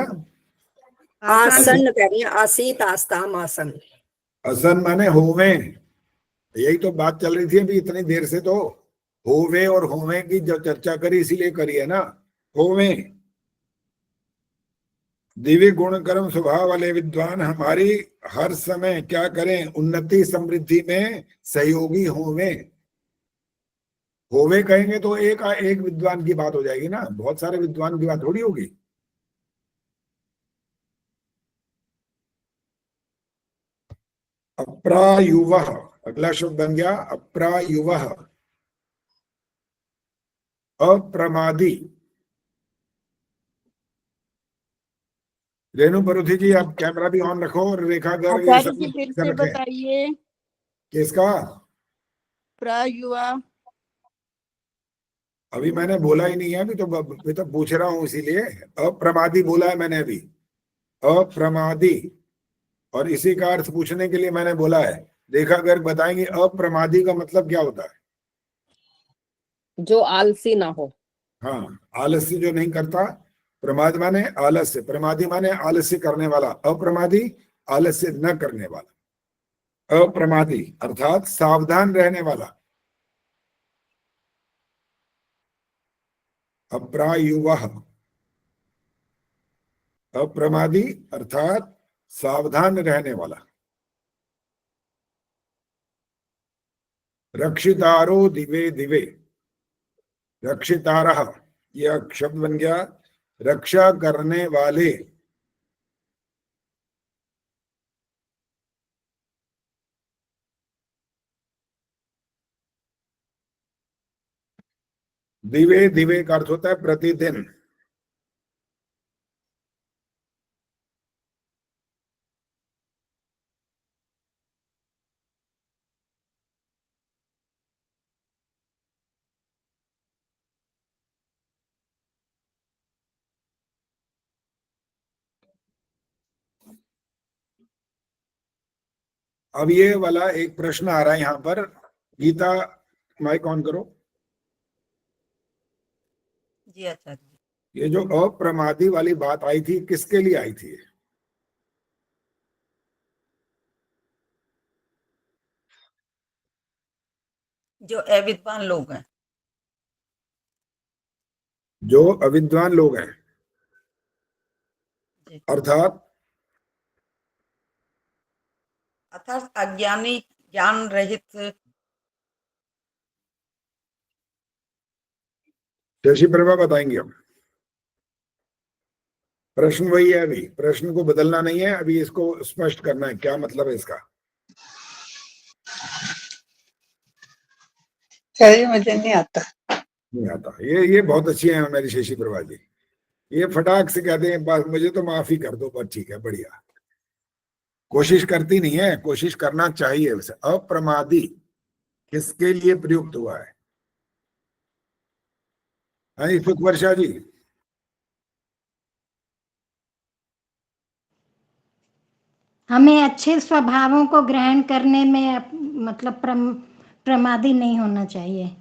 आसन कह रही है, आसीत आस्ताम आसन। असन माने होवे, यही तो बात चल रही थी अभी इतनी देर से। तो होवे और होवे की जो चर्चा करी इसीलिए करी है ना। होवे दिव्य गुण कर्म स्वभाव वाले विद्वान हमारी हर समय क्या करें, उन्नति समृद्धि में सहयोगी होवे। होवे कहेंगे तो एक विद्वान की बात हो जाएगी ना, बहुत सारे विद्वान की बात थोड़ी होगी। अप्रायुवः, अगला शब्द बन गया अप्रायुवः, अप्रमादी। रेणु परुथी जी आप कैमरा भी ऑन रखो और रेखा गर्ग ये सब फिर कर से रखे। बताइए। किसका? प्रयुवा। अभी मैंने बोला ही नहीं है, अभी तो पूछ रहा हूं इसीलिए। अप्रमादी बोला है मैंने अभी, अप्रमादी। और इसी का अर्थ पूछने के लिए मैंने बोला है, रेखा गर्ग बताएंगे अप्रमादी का मतलब क्या होता है? जो आलसी ना हो। हाँ, आलस्य जो नहीं करता। प्रमाद माने आलस्य, प्रमादी माने आलस्य करने वाला, अप्रमादी आलस्य न करने वाला। अप्रमादी अर्थात सावधान रहने वाला। अप्रायुवः, अप्रमादी अर्थात सावधान रहने वाला। रक्षितारो दिवे दिवे, रक्षितारः यह शब्द बन गया रक्षा करने वाले। दिवे दिवे का अर्थ होता है प्रतिदिन। अब ये वाला एक प्रश्न आ रहा है यहां पर। गीता माइक ऑन करो। जी आचार्य। ये जो अप्रमादी वाली बात आई थी किसके लिए आई थी? जो अविद्वान लोग हैं। जो अविद्वान लोग हैं, अर्थात अर्थात अज्ञानी, ज्ञान रहित। शशि प्रभा बताएंगे। हम प्रश्न वही है, अभी प्रश्न को बदलना नहीं है, अभी इसको स्पष्ट करना है क्या मतलब है इसका। चलिए, मुझे नहीं आता। नहीं आता, ये बहुत अच्छी है मेरी शशि प्रभा जी। ये फटाक से कहते हैं बस मुझे तो माफी कर दो, पर ठीक है बढ़िया। कोशिश करती नहीं है, कोशिश करना चाहिए वैसे। अप्रमादी किसके लिए प्रयुक्त हुआ है? हाँ सुख वर्षा जी। हमें अच्छे स्वभावों को ग्रहण करने में मतलब प्रमादी नहीं होना चाहिए।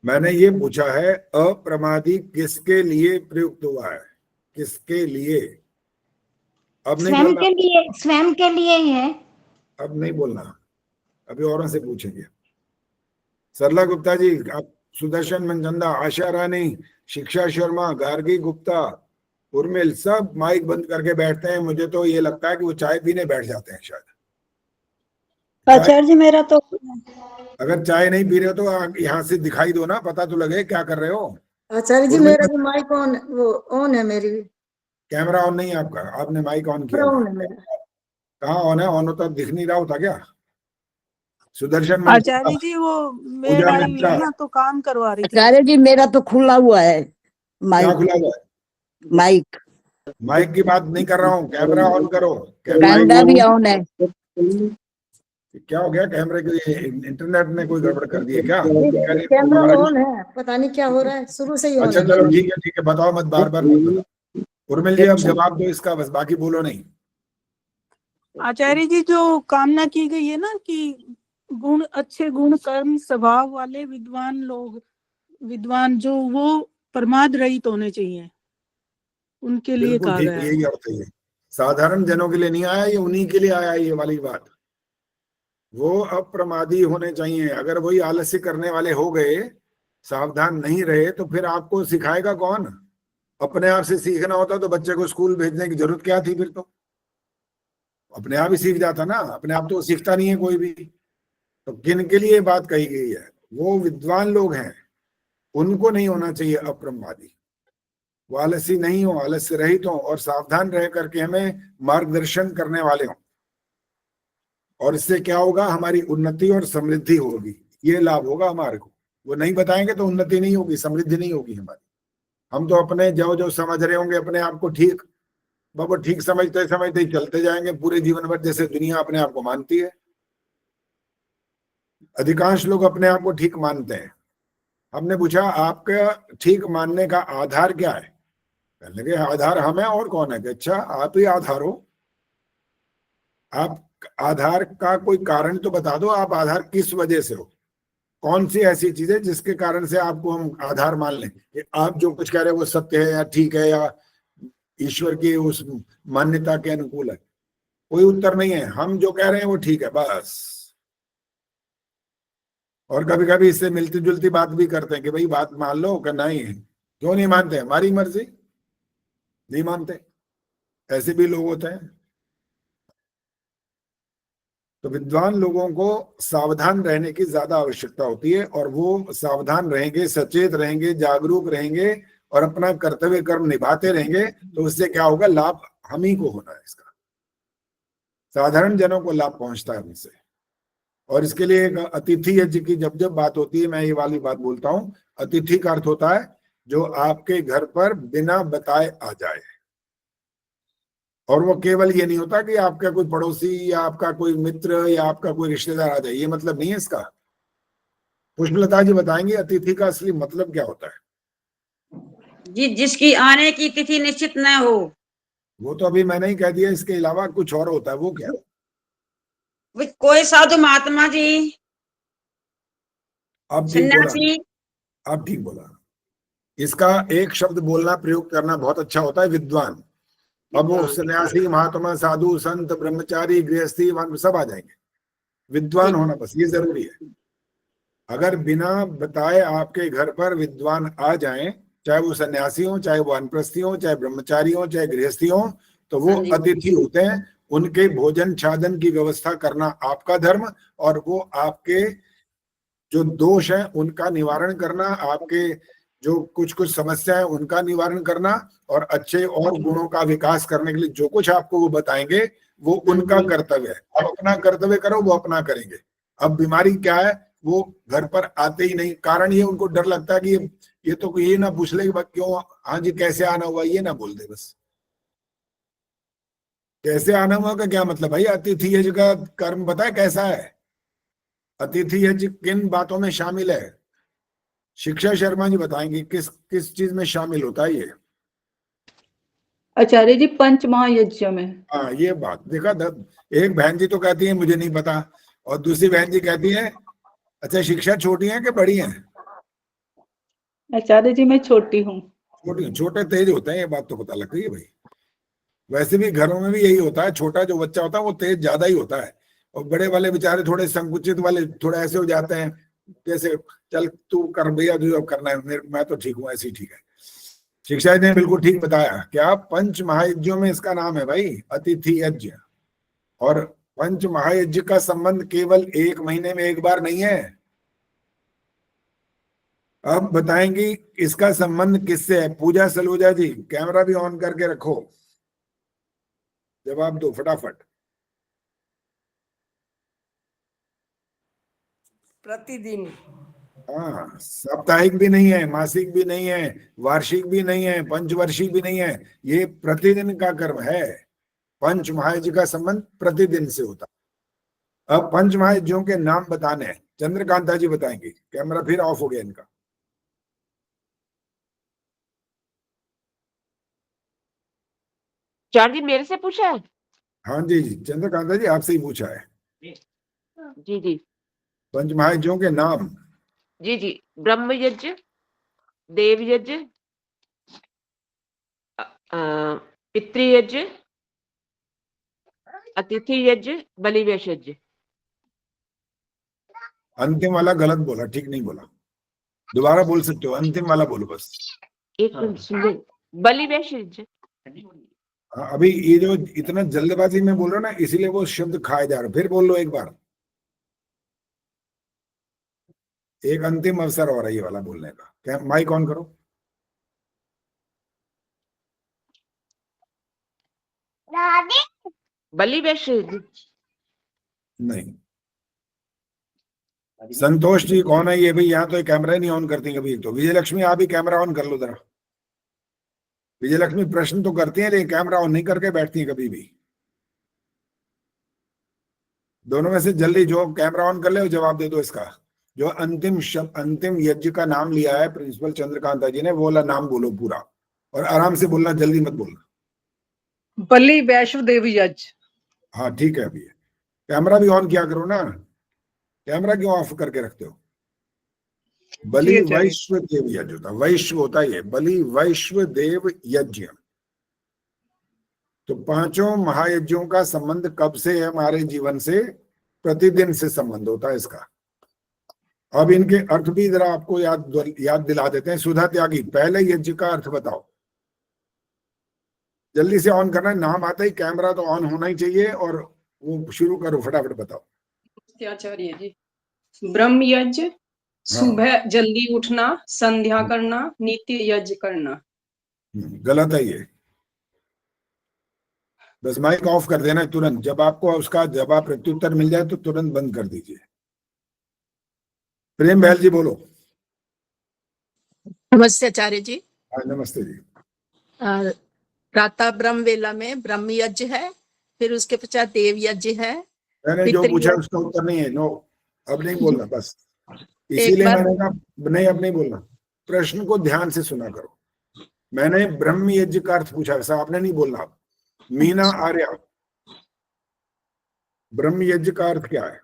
मैंने ये पूछा है अप्रमादी किसके लिए प्रयुक्त हुआ है, किसके लिए? अब नहीं स्वयं बोलना, के लिए, स्वयं के लिए ही है। अब नहीं बोलना, अभी औरों से पूछेंगे। सरला गुप्ता जी, आप सुदर्शन मंजंदा, आशा रानी, शिक्षा शर्मा, गार्गी गुप्ता, उर्मिल सब माइक बंद करके बैठते हैं। मुझे तो ये लगता है कि वो चाय पीने बैठ जाते हैं शायद। आचार्य जी मेरा तो अगर चाय नहीं पी रहे हो तो यहाँ से दिखाई दो ना, पता तो लगे क्या कर रहे हो। आचार्य जी मेरा भी माइक ऑन, वो ऑन है मेरी भी। कैमरा ऑन नहीं है आपका, आपने माइक ऑन किया। ऑन है मेरा। कहाँ ऑन है? ऑन होता दिख नहीं रहा होता क्या? सुदर्शन आचार्य जी वो मेड पूजा आई हुई मित्रा। है ना, तो काम करवा रही थी। आचार्य जी मेरा तो खुला हुआ है क्या माइक खुला हुआ है? माइक माइक की बात नहीं कर रहा हूँ, कैमरा ऑन करो। कैमरा भी ऑन है। क्या हो गया कैमरे के लिए? इंटरनेट ने कोई गड़बड़ कर दी है क्या? कैमरा तो ऑन है, पता नहीं क्या हो रहा है, शुरू से ही ऑन अच्छा है। चलो ठीक है, बताओ मत, बार बार मत बताओ। उर्मिल जी अब जवाब दो इसका, बस बाकी बोलो नहीं। आचार्य जी जो कामना की गई है ना कि गुण, अच्छे गुण कर्म स्वभाव वाले विद्वान लोग, विद्वान जो वो प्रमाद रहित होने चाहिए, उनके लिए बिल्कुल कहा ठीक, गया है। यही अर्थ है। ये साधारण जनों के लिए नहीं आया, ये उन्हीं के लिए आया ये वाली बात। वो अप्रमादी होने चाहिए। अगर वही आलस्य करने वाले हो गए, सावधान नहीं रहे, तो फिर आपको सिखाएगा कौन? अपने आप से सीखना होता तो बच्चे को स्कूल भेजने की जरूरत क्या थी? फिर तो अपने आप ही सीख जाता ना। अपने आप तो सीखता नहीं है कोई भी। तो किन के लिए बात कही गई है? वो विद्वान लोग हैं, उनको नहीं होना चाहिए अप्रमादी। वो आलसी नहीं हो, आलस्य रहित हो और सावधान रह करके हमें मार्गदर्शन करने वाले हों। और इससे क्या होगा? हमारी उन्नति और समृद्धि होगी। ये लाभ होगा हमारे को। वो नहीं बताएंगे तो उन्नति नहीं होगी, समृद्धि नहीं होगी हमारी। हम तो अपने जो जो समझ रहे होंगे अपने आप को ठीक, वो ठीक समझते समझते ही चलते जाएंगे पूरे जीवन भर, जैसे दुनिया अपने आप को मानती है। अधिकांश लोग अपने आप को ठीक मानते हैं। हमने पूछा आपका ठीक मानने का आधार क्या है? कहने लगे आधार हम है, और कौन है? कि अच्छा आप ही आधार हो। आप आधार का कोई कारण तो बता दो, आप आधार किस वजह से हो? कौन सी ऐसी चीज है जिसके कारण से आपको हम आधार मान लें कि आप जो कुछ कह रहे हैं वो सत्य है या ठीक है या ईश्वर की उस मान्यता के अनुकूल है? कोई उत्तर नहीं है। हम जो कह रहे हैं वो ठीक है बस। और कभी कभी इससे मिलती जुलती बात भी करते हैं कि भाई बात मान लो, कि नहीं क्यों नहीं मानते? हमारी मर्जी, नहीं मानते। ऐसे भी लोग होते हैं। तो विद्वान लोगों को सावधान रहने की ज्यादा आवश्यकता होती है, और वो सावधान रहेंगे, सचेत रहेंगे, जागरूक रहेंगे और अपना कर्तव्य कर्म निभाते रहेंगे, तो उससे क्या होगा? लाभ हम ही को होना है इसका। साधारण जनों को लाभ पहुंचता है उनसे। और इसके लिए एक अतिथि यज्ञ की जब जब बात होती है, मैं ये वाली बात बोलता हूं। अतिथि का अर्थ होता है जो आपके घर पर बिना बताए आ जाए। और वो केवल ये नहीं होता कि आपका कोई पड़ोसी या आपका कोई मित्र या आपका कोई रिश्तेदार आ जाए, ये मतलब नहीं है इसका। पुष्पलता जी बताएंगे अतिथि का असली मतलब क्या होता है। जी जिसकी आने की तिथि निश्चित न हो। वो तो अभी मैंने ही कह दिया, इसके अलावा कुछ और होता है। वो क्या? कोई साधु महात्मा जी, आप ठीक बोला, सन्यासी। आप ठीक बोला। इसका एक शब्द बोलना, प्रयोग करना बहुत अच्छा होता है, विद्वान। अब वो सन्यासी, महात्मा, साधु, संत, ब्रह्मचारी, गृहस्थी सब आ जाएंगे। विद्वान होना बस ये जरूरी है। अगर बिना बताए आपके घर पर विद्वान आ जाएं, चाहे वो सन्यासी हो, चाहे वो वानप्रस्थी हो, चाहे ब्रह्मचारी हो, चाहे गृहस्थी हो, तो वो अतिथि होते हैं। उनके भोजन छादन की व्यवस्था करना आपका धर्म, और वो आपके जो दोष है उनका निवारण करना, आपके जो कुछ कुछ समस्या है उनका निवारण करना, और अच्छे और गुणों का विकास करने के लिए जो कुछ आपको वो बताएंगे वो उनका कर्तव्य है। अब अपना कर्तव्य करो, वो अपना करेंगे। अब बीमारी क्या है? वो घर पर आते ही नहीं। कारण ये, उनको डर लगता है कि ये तो ये ना पूछ ले क्यों, हाँ जी कैसे आना हुआ, ये ना बोल दे बस। कैसे आना हुआ का क्या मतलब भाई? अतिथि यज्ञ का कर्म पता है कैसा है? अतिथि यज्ञ किन बातों में शामिल है? शिक्षा शर्मा जी बताएंगे किस किस चीज में शामिल होता है ये। आचार्य जी पंच महायज्ञ में। हाँ ये बात देखा, एक बहन जी तो कहती है मुझे नहीं पता, और दूसरी बहन जी कहती है अच्छा शिक्षा छोटी है कि बड़ी है? आचार्य जी मैं छोटी हूँ। छोटी, छोटे तेज होते हैं, ये बात तो पता लग रही है भाई। वैसे भी घरों में भी यही होता है, छोटा जो बच्चा होता है वो तेज ज्यादा ही होता है, और बड़े वाले बेचारे थोड़े संकुचित वाले थोड़े ऐसे हो जाते हैं, जैसे चल तू कर भैया, जो करना है मैं तो ठीक हूँ, ऐसे ही ठीक है। शिक्षा जी ने बिल्कुल ठीक बताया। क्या? पंच महायज्ञों में इसका नाम है भाई अतिथि यज्ञ। और पंच महायज्ञ का संबंध केवल एक महीने में एक बार नहीं है। अब बताएंगी इसका संबंध किससे है। पूजा सलूजा जी कैमरा भी ऑन करके रखो, जवाब दो फटाफट। प्रतिदिन। हाँ, साप्ताहिक भी नहीं है, मासिक भी नहीं है, वार्षिक भी नहीं है, पंचवर्षिक भी नहीं है, ये प्रतिदिन का कर्म है। पंच महायज्ञ का संबंध प्रतिदिन से होता। अब पंच महायज्ञों के नाम बताने हैं, चंद्रकांता जी बताएंगे। कैमरा फिर ऑफ हो गया इनका। आचार्य जी मेरे से पूछा है? हाँ जी जी, चंद्रकांता जी आपसे ही पूछा है। जी जी पंच महायज्ञों के नाम। जी जी। ब्रह्म यज्ञ, देव यज्ञ, पितृयज्ञ, अतिथि यज्ञ, बलिवेश यज्ञ। अंतिम वाला गलत बोला, ठीक नहीं बोला, दोबारा बोल सकते हो, अंतिम वाला बोलो बस। एक मिनट सुनिए। बलिवेश यज्ञ। हाँ, अभी ये जो इतना जल्दबाजी में बोल रहे हो ना, इसीलिए वो शब्द खाए जा रहे। फिर बोल लो एक बार, एक अंतिम अवसर और है ये वाला बोलने का। क्या माइक ऑन करो। बलिवेश यज्ञ नहीं। संतोष जी कौन है ये भाई? यहाँ तो कैमरा ही नहीं ऑन करती कभी। तो विजय लक्ष्मी आप भी कैमरा ऑन कर लो जरा। विजय लक्ष्मी प्रश्न तो करती है लेकिन कैमरा ऑन नहीं करके बैठती है कभी भी। दोनों में से जल्दी जो कैमरा ऑन कर ले वो जवाब दे दो इसका। जो अंतिम शब्द, अंतिम यज्ञ का नाम लिया है प्रिंसिपल चंद्रकांता जी ने, वो वाला नाम बोलो पूरा, और आराम से बोलना, जल्दी मत बोलना। बलि वैश्व देव यज्ञ। हाँ ठीक है। अभी कैमरा भी ऑन किया करो ना, कैमरा क्यों ऑफ करके रखते हो? बलि वैश्व देव यज्ञ होता, वैश्व होता है ये, बलि वैश्व देव यज्ञ। तो पांचों महायज्ञों का संबंध कब से है हमारे जीवन से? प्रतिदिन से संबंध होता है इसका। अब इनके अर्थ भी जरा आपको याद दिला देते हैं। सुधा त्यागी, पहले यज्ञ का अर्थ बताओ। जल्दी से ऑन करना है, नाम आता ही कैमरा तो ऑन होना ही चाहिए, और वो शुरू करो, फटाफट बताओ। आचार्य जी, ब्रह्म यज्ञ, सुबह जल्दी उठना, संध्या करना, नित्य यज्ञ करना। गलत है ये। बस माइक ऑफ कर देना तुरंत। जब आपको उसका जवाब प्रत्युत्तर मिल जाए तो तुरंत बंद कर दीजिए। प्रेम बहल जी बोलो। नमस्ते आचार्य जी। नमस्ते जी। प्रातः ब्रह्म वेला में ब्रह्म यज्ञ है, फिर उसके पश्चात देव यज्ञ है। मैंने जो पूछा उसका उत्तर नहीं है। नो, अब नहीं बोलना बस। इसीलिए मैंने कहा नहीं, अब नहीं बोलना। प्रश्न को ध्यान से सुना करो। मैंने ब्रह्म यज्ञ का अर्थ पूछा, वैसा आपने नहीं बोलना। मीना आर्या, ब्रह्म यज्ञ का अर्थ क्या है?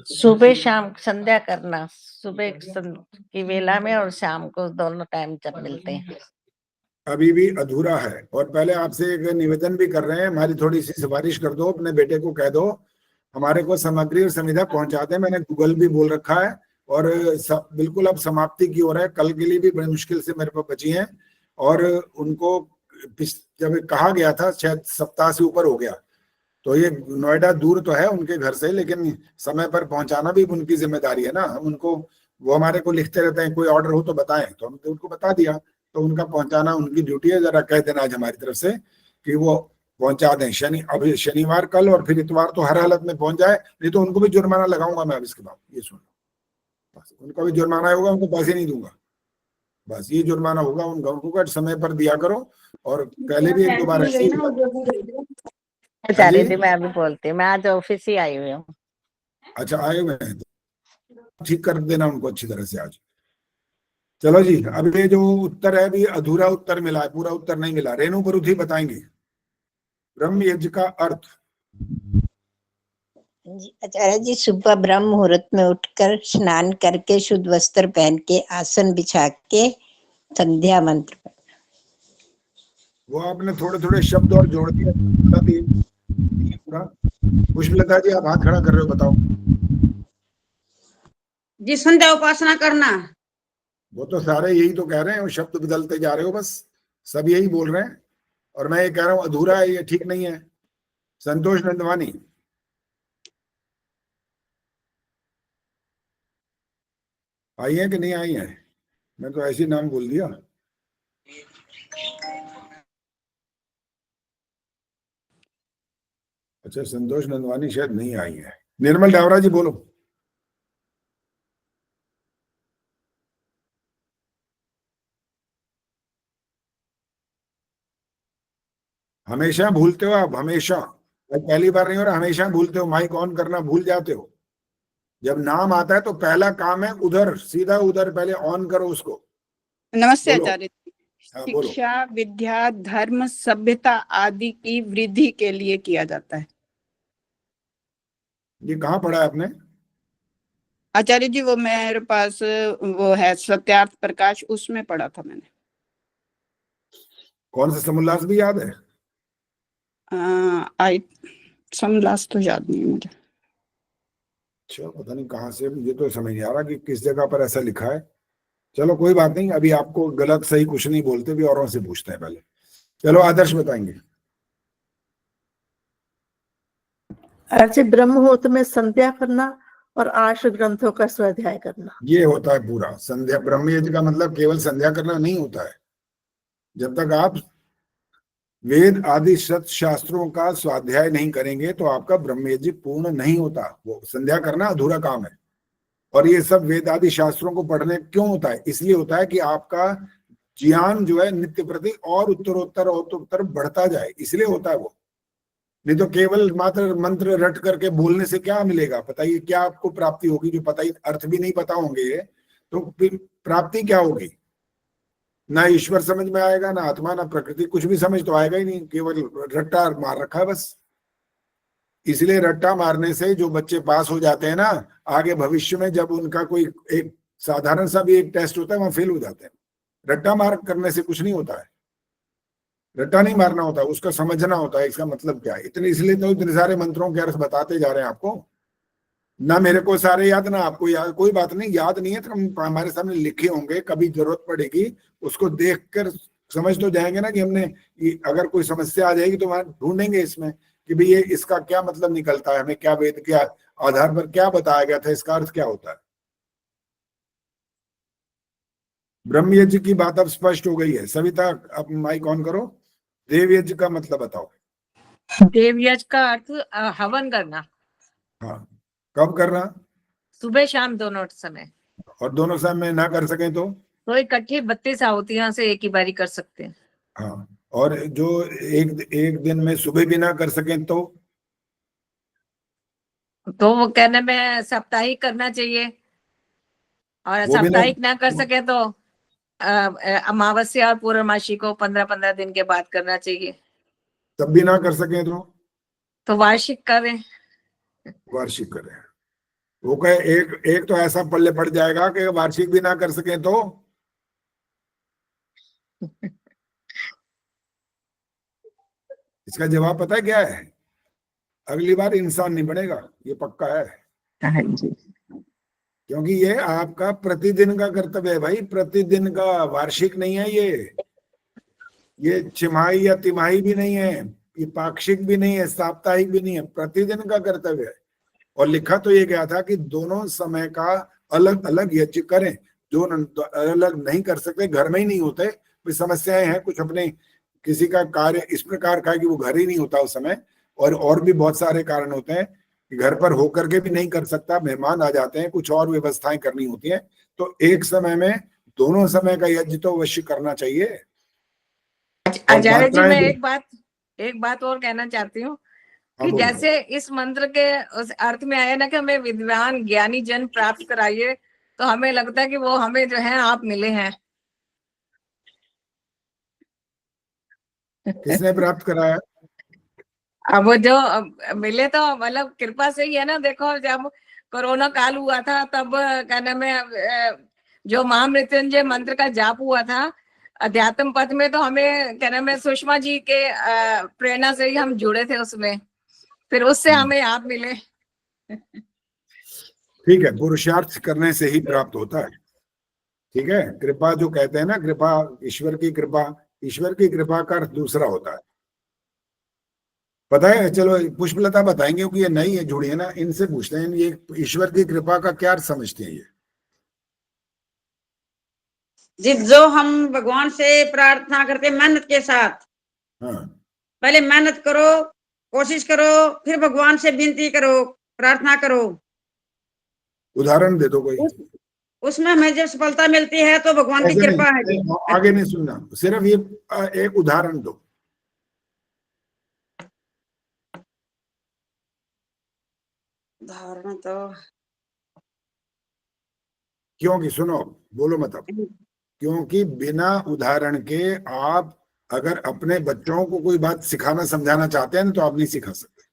सुबह शाम संध्या करना, सुबह की वेला में और शाम को, दोनों टाइम जब मिलते हैं। अभी भी अधूरा है। और पहले आपसे एक निवेदन भी कर रहे हैं, हमारी थोड़ी सी सिफारिश कर दो, अपने बेटे को कह दो हमारे को सामग्री और संविधा पहुंचा दे। मैंने गूगल भी बोल रखा है, और बिल्कुल अब समाप्ति की ओर है। कल के लिए भी बड़ी मुश्किल से मेरे पास बची हैं, और उनको जब कहा गया था शायद सप्ताह से ऊपर हो गया। तो ये नोएडा दूर तो है उनके घर से, लेकिन समय पर पहुंचाना भी उनकी जिम्मेदारी है ना। हम उनको, वो हमारे को लिखते रहते हैं कोई ऑर्डर हो तो बताएं, तो हमने उनको बता दिया। तो उनका पहुंचाना उनकी ड्यूटी है। जरा कह देना आज हमारी तरफ से कि वो पहुंचा दें। अभी शनिवार कल और फिर इतवार तो हर हालत में पहुंच जाए, नहीं तो उनको भी जुर्माना लगाऊंगा मैं अब इसके बाद। ये सुन लो, बस उनका भी जुर्माना होगा, उनको पैसे नहीं दूंगा, बस ये जुर्माना होगा उनको। समय पर दिया करो। और पहले भी एक दो बार ऐसी आचार्य जी मैं अभी बोलती हूँ, मैं आज ऑफिस ही आई हुई हूँ। अच्छा, आए हुए हैं तो ठीक कर देना उनको अच्छी तरह से आज। चलो जी, अब ये जो उत्तर है अभी अधूरा उत्तर मिला है, पूरा उत्तर नहीं मिला। रेणु परुथी बताएंगे ब्रह्म यज्ञ का अर्थ। आचार्य जी, सुबह ब्रह्म मुहूर्त में उठकर स्नान करके शुद्ध वस्त्र पहन के आसन बिछा के संध्या मंत्र। वो आपने थोड़े थोड़े शब्द और जोड़ दिए पूरा। पुष्पलता जी आप हाथ खड़ा कर रहे हो, बताओ। जी, संध्या उपासना करना। वो तो सारे यही तो कह रहे हैं, वो शब्द बदलते जा रहे हो, बस सब यही बोल रहे हैं। और मैं ये कह रहा हूं अधूरा है, ये ठीक नहीं है। संतोष नंदवानी, आई है कि नहीं आई है? मैं तो ऐसे नाम बोल दिया। अच्छा, संतोष नंदवानी शायद नहीं आई है। निर्मल डावरा जी बोलो। हमेशा भूलते हो आप, हमेशा। पहली बार नहीं हो रहा, हमेशा भूलते हो, माइक ऑन करना भूल जाते हो। जब नाम आता है तो पहला काम है उधर, सीधा उधर पहले ऑन करो उसको। नमस्ते बोलो। आचार्य जी। हाँ, बोलो। शिक्षा, विद्या, धर्म, सभ्यता आदि की वृद्धि के लिए किया जाता है। ये कहाँ पढ़ा है आपने? आचार्य जी वो मेरे पास वो है सत्यार्थ प्रकाश, उसमें पढ़ा था मैंने। कौन सा समोल्लास भी याद है? आई समलास तो याद नहीं है मुझे। अच्छा, पता नहीं कहाँ से, मुझे तो समझ नहीं आ रहा कि किस जगह पर ऐसा लिखा है। चलो कोई बात नहीं, अभी आपको गलत सही कुछ नहीं बोलते, भी औरों से पूछते हैं पहले। चलो आदर्श बताएंगे। अर्जी ब्रह्म मुहूर्त में संध्या करना और आर्ष ग्रंथों का स्वाध्याय करना, ये होता है पूरा संध्या। ब्रह्म यज्ञ का मतलब केवल संध्या करना नहीं होता है। जब तक आप वेद आदि सत शास्त्रों का स्वाध्याय नहीं करेंगे तो आपका ब्रह्म यज्ञ पूर्ण नहीं होता। वो संध्या करना अधूरा काम है। और ये सब वेद आदि शास्त्रों को पढ़ने क्यों होता है? इसलिए होता है कि आपका ज्ञान जो है नित्य प्रति और उत्तरोत्तर बढ़ता जाए, इसलिए होता है वो। नहीं तो केवल मात्र मंत्र रट करके बोलने से क्या मिलेगा? बताइए, क्या आपको प्राप्ति होगी? जो पता ही अर्थ भी नहीं पता होंगे तो फिर प्राप्ति क्या होगी? ना ईश्वर समझ में आएगा, ना आत्मा, ना प्रकृति, कुछ भी समझ तो आएगा ही नहीं। केवल रट्टा मार रखा है बस। इसलिए रट्टा मारने से जो बच्चे पास हो जाते हैं ना, आगे भविष्य में जब उनका कोई एक साधारण सा भी एक टेस्ट होता है वहां फेल हो जाते हैं। रट्टा मार करने से कुछ नहीं होता है। रट्टा नहीं मारना होता, उसका समझना होता है इसका मतलब क्या है। इतने इसलिए तो इतने सारे मंत्रों के अर्थ बताते जा रहे हैं आपको। ना मेरे को सारे याद, ना आपको याद। कोई बात नहीं, याद नहीं है तो हम हमारे सामने लिखे होंगे, कभी जरूरत पड़ेगी उसको देखकर समझ तो जाएंगे ना कि हमने अगर कोई समस्या आ जाएगी तो वहां ढूंढेंगे इसमें कि भाई ये इसका क्या मतलब निकलता है, हमें क्या वेद के आधार पर क्या बताया गया था, इसका अर्थ क्या होता है। ब्रह्म यज्ञ की बात अब स्पष्ट हो गई है। सविता, अब माइक ऑन करो। देव यज्ञ का मतलब बताओ। देव यज्ञ का अर्थ हवन करना। हाँ, कब करना? सुबह शाम दोनों समय। और दोनों समय ना कर सके तो इकट्ठी 32 आहुतियां से एक ही बारी कर सकते हैं। हाँ, और जो एक दिन में सुबह भी ना कर सके तो वो कहने में साप्ताहिक करना चाहिए, और वो भी साप्ताहिक ना कर सके तो अमावस्या और पूर्णमासी को 15-15 दिन के बाद करना चाहिए। तब भी ना कर सके तो वार्षिक करें। वार्षिक करें। वो कहे एक तो ऐसा पल्ले पड़ जाएगा कि वार्षिक भी ना कर सके तो इसका जवाब पता है क्या है? अगली बार इंसान नहीं बनेगा, ये पक्का है। हाँ जी। क्योंकि ये आपका प्रतिदिन का कर्तव्य है भाई, प्रतिदिन का। वार्षिक नहीं है ये छिमाही या तिमाही भी नहीं है, ये पाक्षिक भी नहीं है, साप्ताहिक भी नहीं है, प्रतिदिन का कर्तव्य है। और लिखा तो ये गया था कि दोनों समय का अलग अलग यज्ञ करें। जो अलग नहीं कर सकते, घर में ही नहीं होते, कोई समस्याएं हैं कुछ, अपने किसी का कार्य इस प्रकार का है कि वो घर ही नहीं होता उस समय, और भी बहुत सारे कारण होते हैं कि घर पर होकर के भी नहीं कर सकता, मेहमान आ जाते हैं, कुछ और व्यवस्थाएं करनी होती हैं। तो एक समय में दोनों समय का यज्ञ तो अवश्य करना चाहिए। आचार्य जी, मैं एक बात और कहना चाहती हूँ कि जैसे इस मंत्र के उस अर्थ में आया ना कि हमें विद्वान ज्ञानी जन प्राप्त कराइए, तो हमें लगता है कि वो हमें जो है आप मिले हैं। किसने प्राप्त कराया? अब वो जो मिले तो मतलब कृपा से ही है ना। देखो जब कोरोना काल हुआ था तब कहने में जो महामृत्युंजय मंत्र का जाप हुआ था अध्यात्म पथ में, तो हमें कहने में सुषमा जी के प्रेरणा से ही हम जुड़े थे उसमें, फिर उससे हमें आप मिले। ठीक है, पुरुषार्थ करने से ही प्राप्त होता है। ठीक है, कृपा जो कहते हैं ना, कृपा ईश्वर की कृपा, ईश्वर की कृपा का अर्थ दूसरा होता है, पता है? चलो पुष्पलता बताएंगे क्योंकि ये नई है, जुड़ी है ना, इनसे पूछते हैं ये ईश्वर की कृपा का क्या अर्थ समझते हैं ये। जो हम भगवान से प्रार्थना करते मेहनत के साथ, हाँ, पहले मेहनत करो कोशिश करो, फिर भगवान से विनती करो, प्रार्थना करो। उदाहरण दे दो कोई। उसमें हमें जब सफलता मिलती है तो भगवान की ऐसे कृपा है जी। नहीं, आगे नहीं सुनना, सिर्फ ये एक उदाहरण दो। उदाहरण तो क्योंकि सुनो, बोलो मत अब, क्योंकि बिना उदाहरण के आप अगर अपने बच्चों को कोई बात सिखाना समझाना चाहते हैं तो आप नहीं सिखा सकते।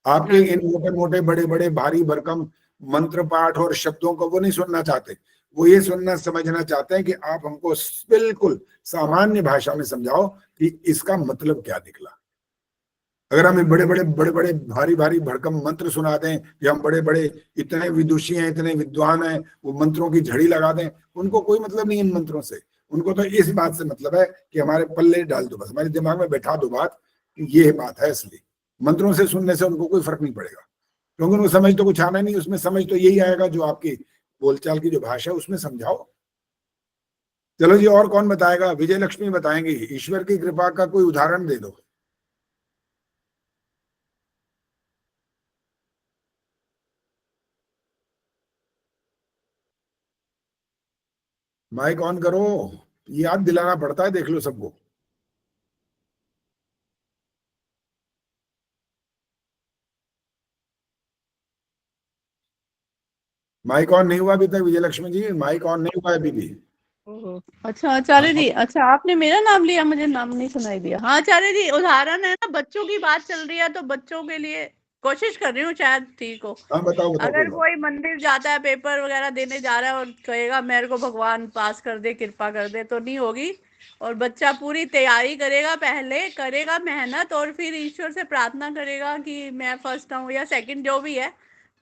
आपके इन मोटे मोटे बड़े बड़े भारी भरकम मंत्र पाठ और शब्दों को वो नहीं सुनना चाहते, वो ये सुनना समझना चाहते हैं कि आप हमको बिल्कुल सामान्य भाषा में समझाओ कि इसका मतलब क्या निकला। अगर हमें बड़े बड़े भारी भारी भड़कम मंत्र सुना दें कि हम बड़े बड़े इतने विदुषी हैं, इतने विद्वान हैं, वो मंत्रों की झड़ी लगा दें, उनको कोई मतलब नहीं इन मंत्रों से। उनको तो इस बात से मतलब है कि हमारे पल्ले डाल दो, बस हमारे दिमाग में बैठा दो बात कि ये बात है असली। मंत्रों से सुनने से उनको कोई फर्क नहीं पड़ेगा, क्योंकि उनको समझ तो कुछ आना नहीं, उसमें समझ तो यही आएगा जो आपकी बोलचाल की जो भाषा है उसमें समझाओ। चलो जी, और कौन बताएगा? विजय लक्ष्मी बताएंगे। ईश्वर की कृपा का कोई उदाहरण दे दो। माइक ऑन करो, याद दिलाना पड़ता है, देख लो सबको। माइक ऑन नहीं हुआ अभी तक विजय लक्ष्मी जी, माइक ऑन नहीं हुआ अभी भी। अच्छा आचार्य जी, अच्छा आपने मेरा नाम लिया, मुझे नाम नहीं सुनाई दिया। हाँ आचार्य जी, उदाहरण है ना, बच्चों की बात चल रही है तो बच्चों के लिए कोशिश कर रही हूँ, शायद ठीक हो। हाँ बताओ बताओ। अगर कोई मंदिर जाता है, पेपर वगैरह देने जा रहा है और कहेगा मेरे को भगवान पास कर दे, कृपा कर दे, तो नहीं होगी। और बच्चा पूरी तैयारी करेगा, पहले करेगा मेहनत और फिर ईश्वर से प्रार्थना करेगा कि मैं फर्स्ट आऊँ या सेकंड जो भी है,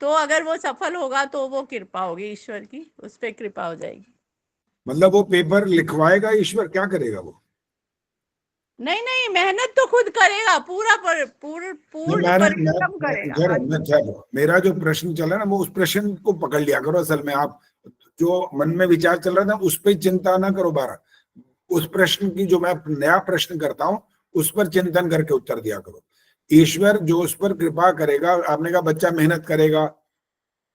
तो अगर वो सफल होगा तो वो कृपा होगी ईश्वर की, उस पर कृपा हो जाएगी। मतलब वो पेपर लिखवाएगा ईश्वर, क्या करेगा वो? नहीं नहीं, मेहनत तो खुद करेगा, पूर्ण परिश्रम करेगा। मेरा जो प्रश्न चल रहा है ना, वो उस प्रश्न को पकड़ लिया करो। असल में आप जो मन में विचार चल रहा था उस पर चिंता ना करो बारह, उस प्रश्न की जो मैं नया प्रश्न करता हूं उस पर चिंतन करके उत्तर दिया करो। ईश्वर जो उस पर कृपा करेगा, आपने कहा बच्चा मेहनत करेगा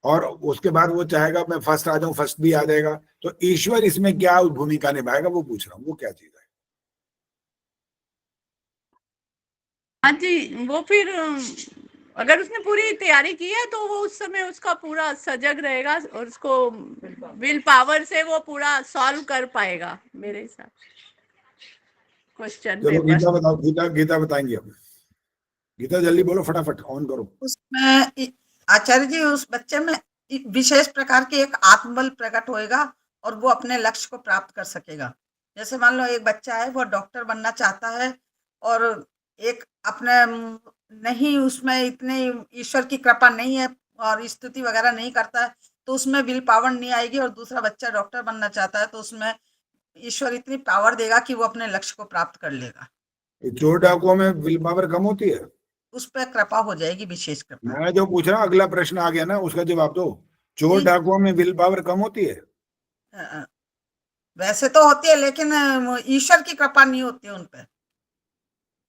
और उसके बाद वो चाहेगा मैं फर्स्ट आ जाऊं, फर्स्ट भी आ जाएगा, तो ईश्वर इसमें क्या भूमिका निभाएगा वो पूछ रहा हूँ, वो क्या चीज है? हाँ जी, वो फिर अगर उसने पूरी तैयारी की है तो वो उस समय उसका पूरा सजग रहेगा और उसको विल पावर से वो पूरा सॉल्व कर पाएगा मेरे हिसाब से क्वेश्चन चलो पेपर। गीता बताओ, गीता बताएंगे अब। गीता जल्दी बोलो, फटाफट ऑन करो। उसमें आचार्य जी उस बच्चे में विशेष प्रकार की एक आत्मबल प्रकट होएगा और वो अपने लक्ष्य को प्राप्त कर सकेगा। जैसे मान लो एक बच्चा है, वो डॉक्टर बनना चाहता है और एक अपने नहीं, उसमें इतने ईश्वर की कृपा नहीं है और स्तुति वगैरह नहीं करता है, तो उसमें विल पावर नहीं आएगी। और दूसरा बच्चा डॉक्टर बनना चाहता है तो उसमें ईश्वर इतनी पावर देगा कि वो अपने लक्ष्य को प्राप्त कर लेगा। चोर डाकुओं में विल पावर कम होती है? उस पर कृपा हो जाएगी, विशेष कृपा। मैं जो पूछ रहा हूँ अगला प्रश्न आ गया ना, उसका जवाब दो। चोर डाकुओं में विल पावर कम होती है? वैसे तो होती है, लेकिन ईश्वर की कृपा नहीं होती उन पे।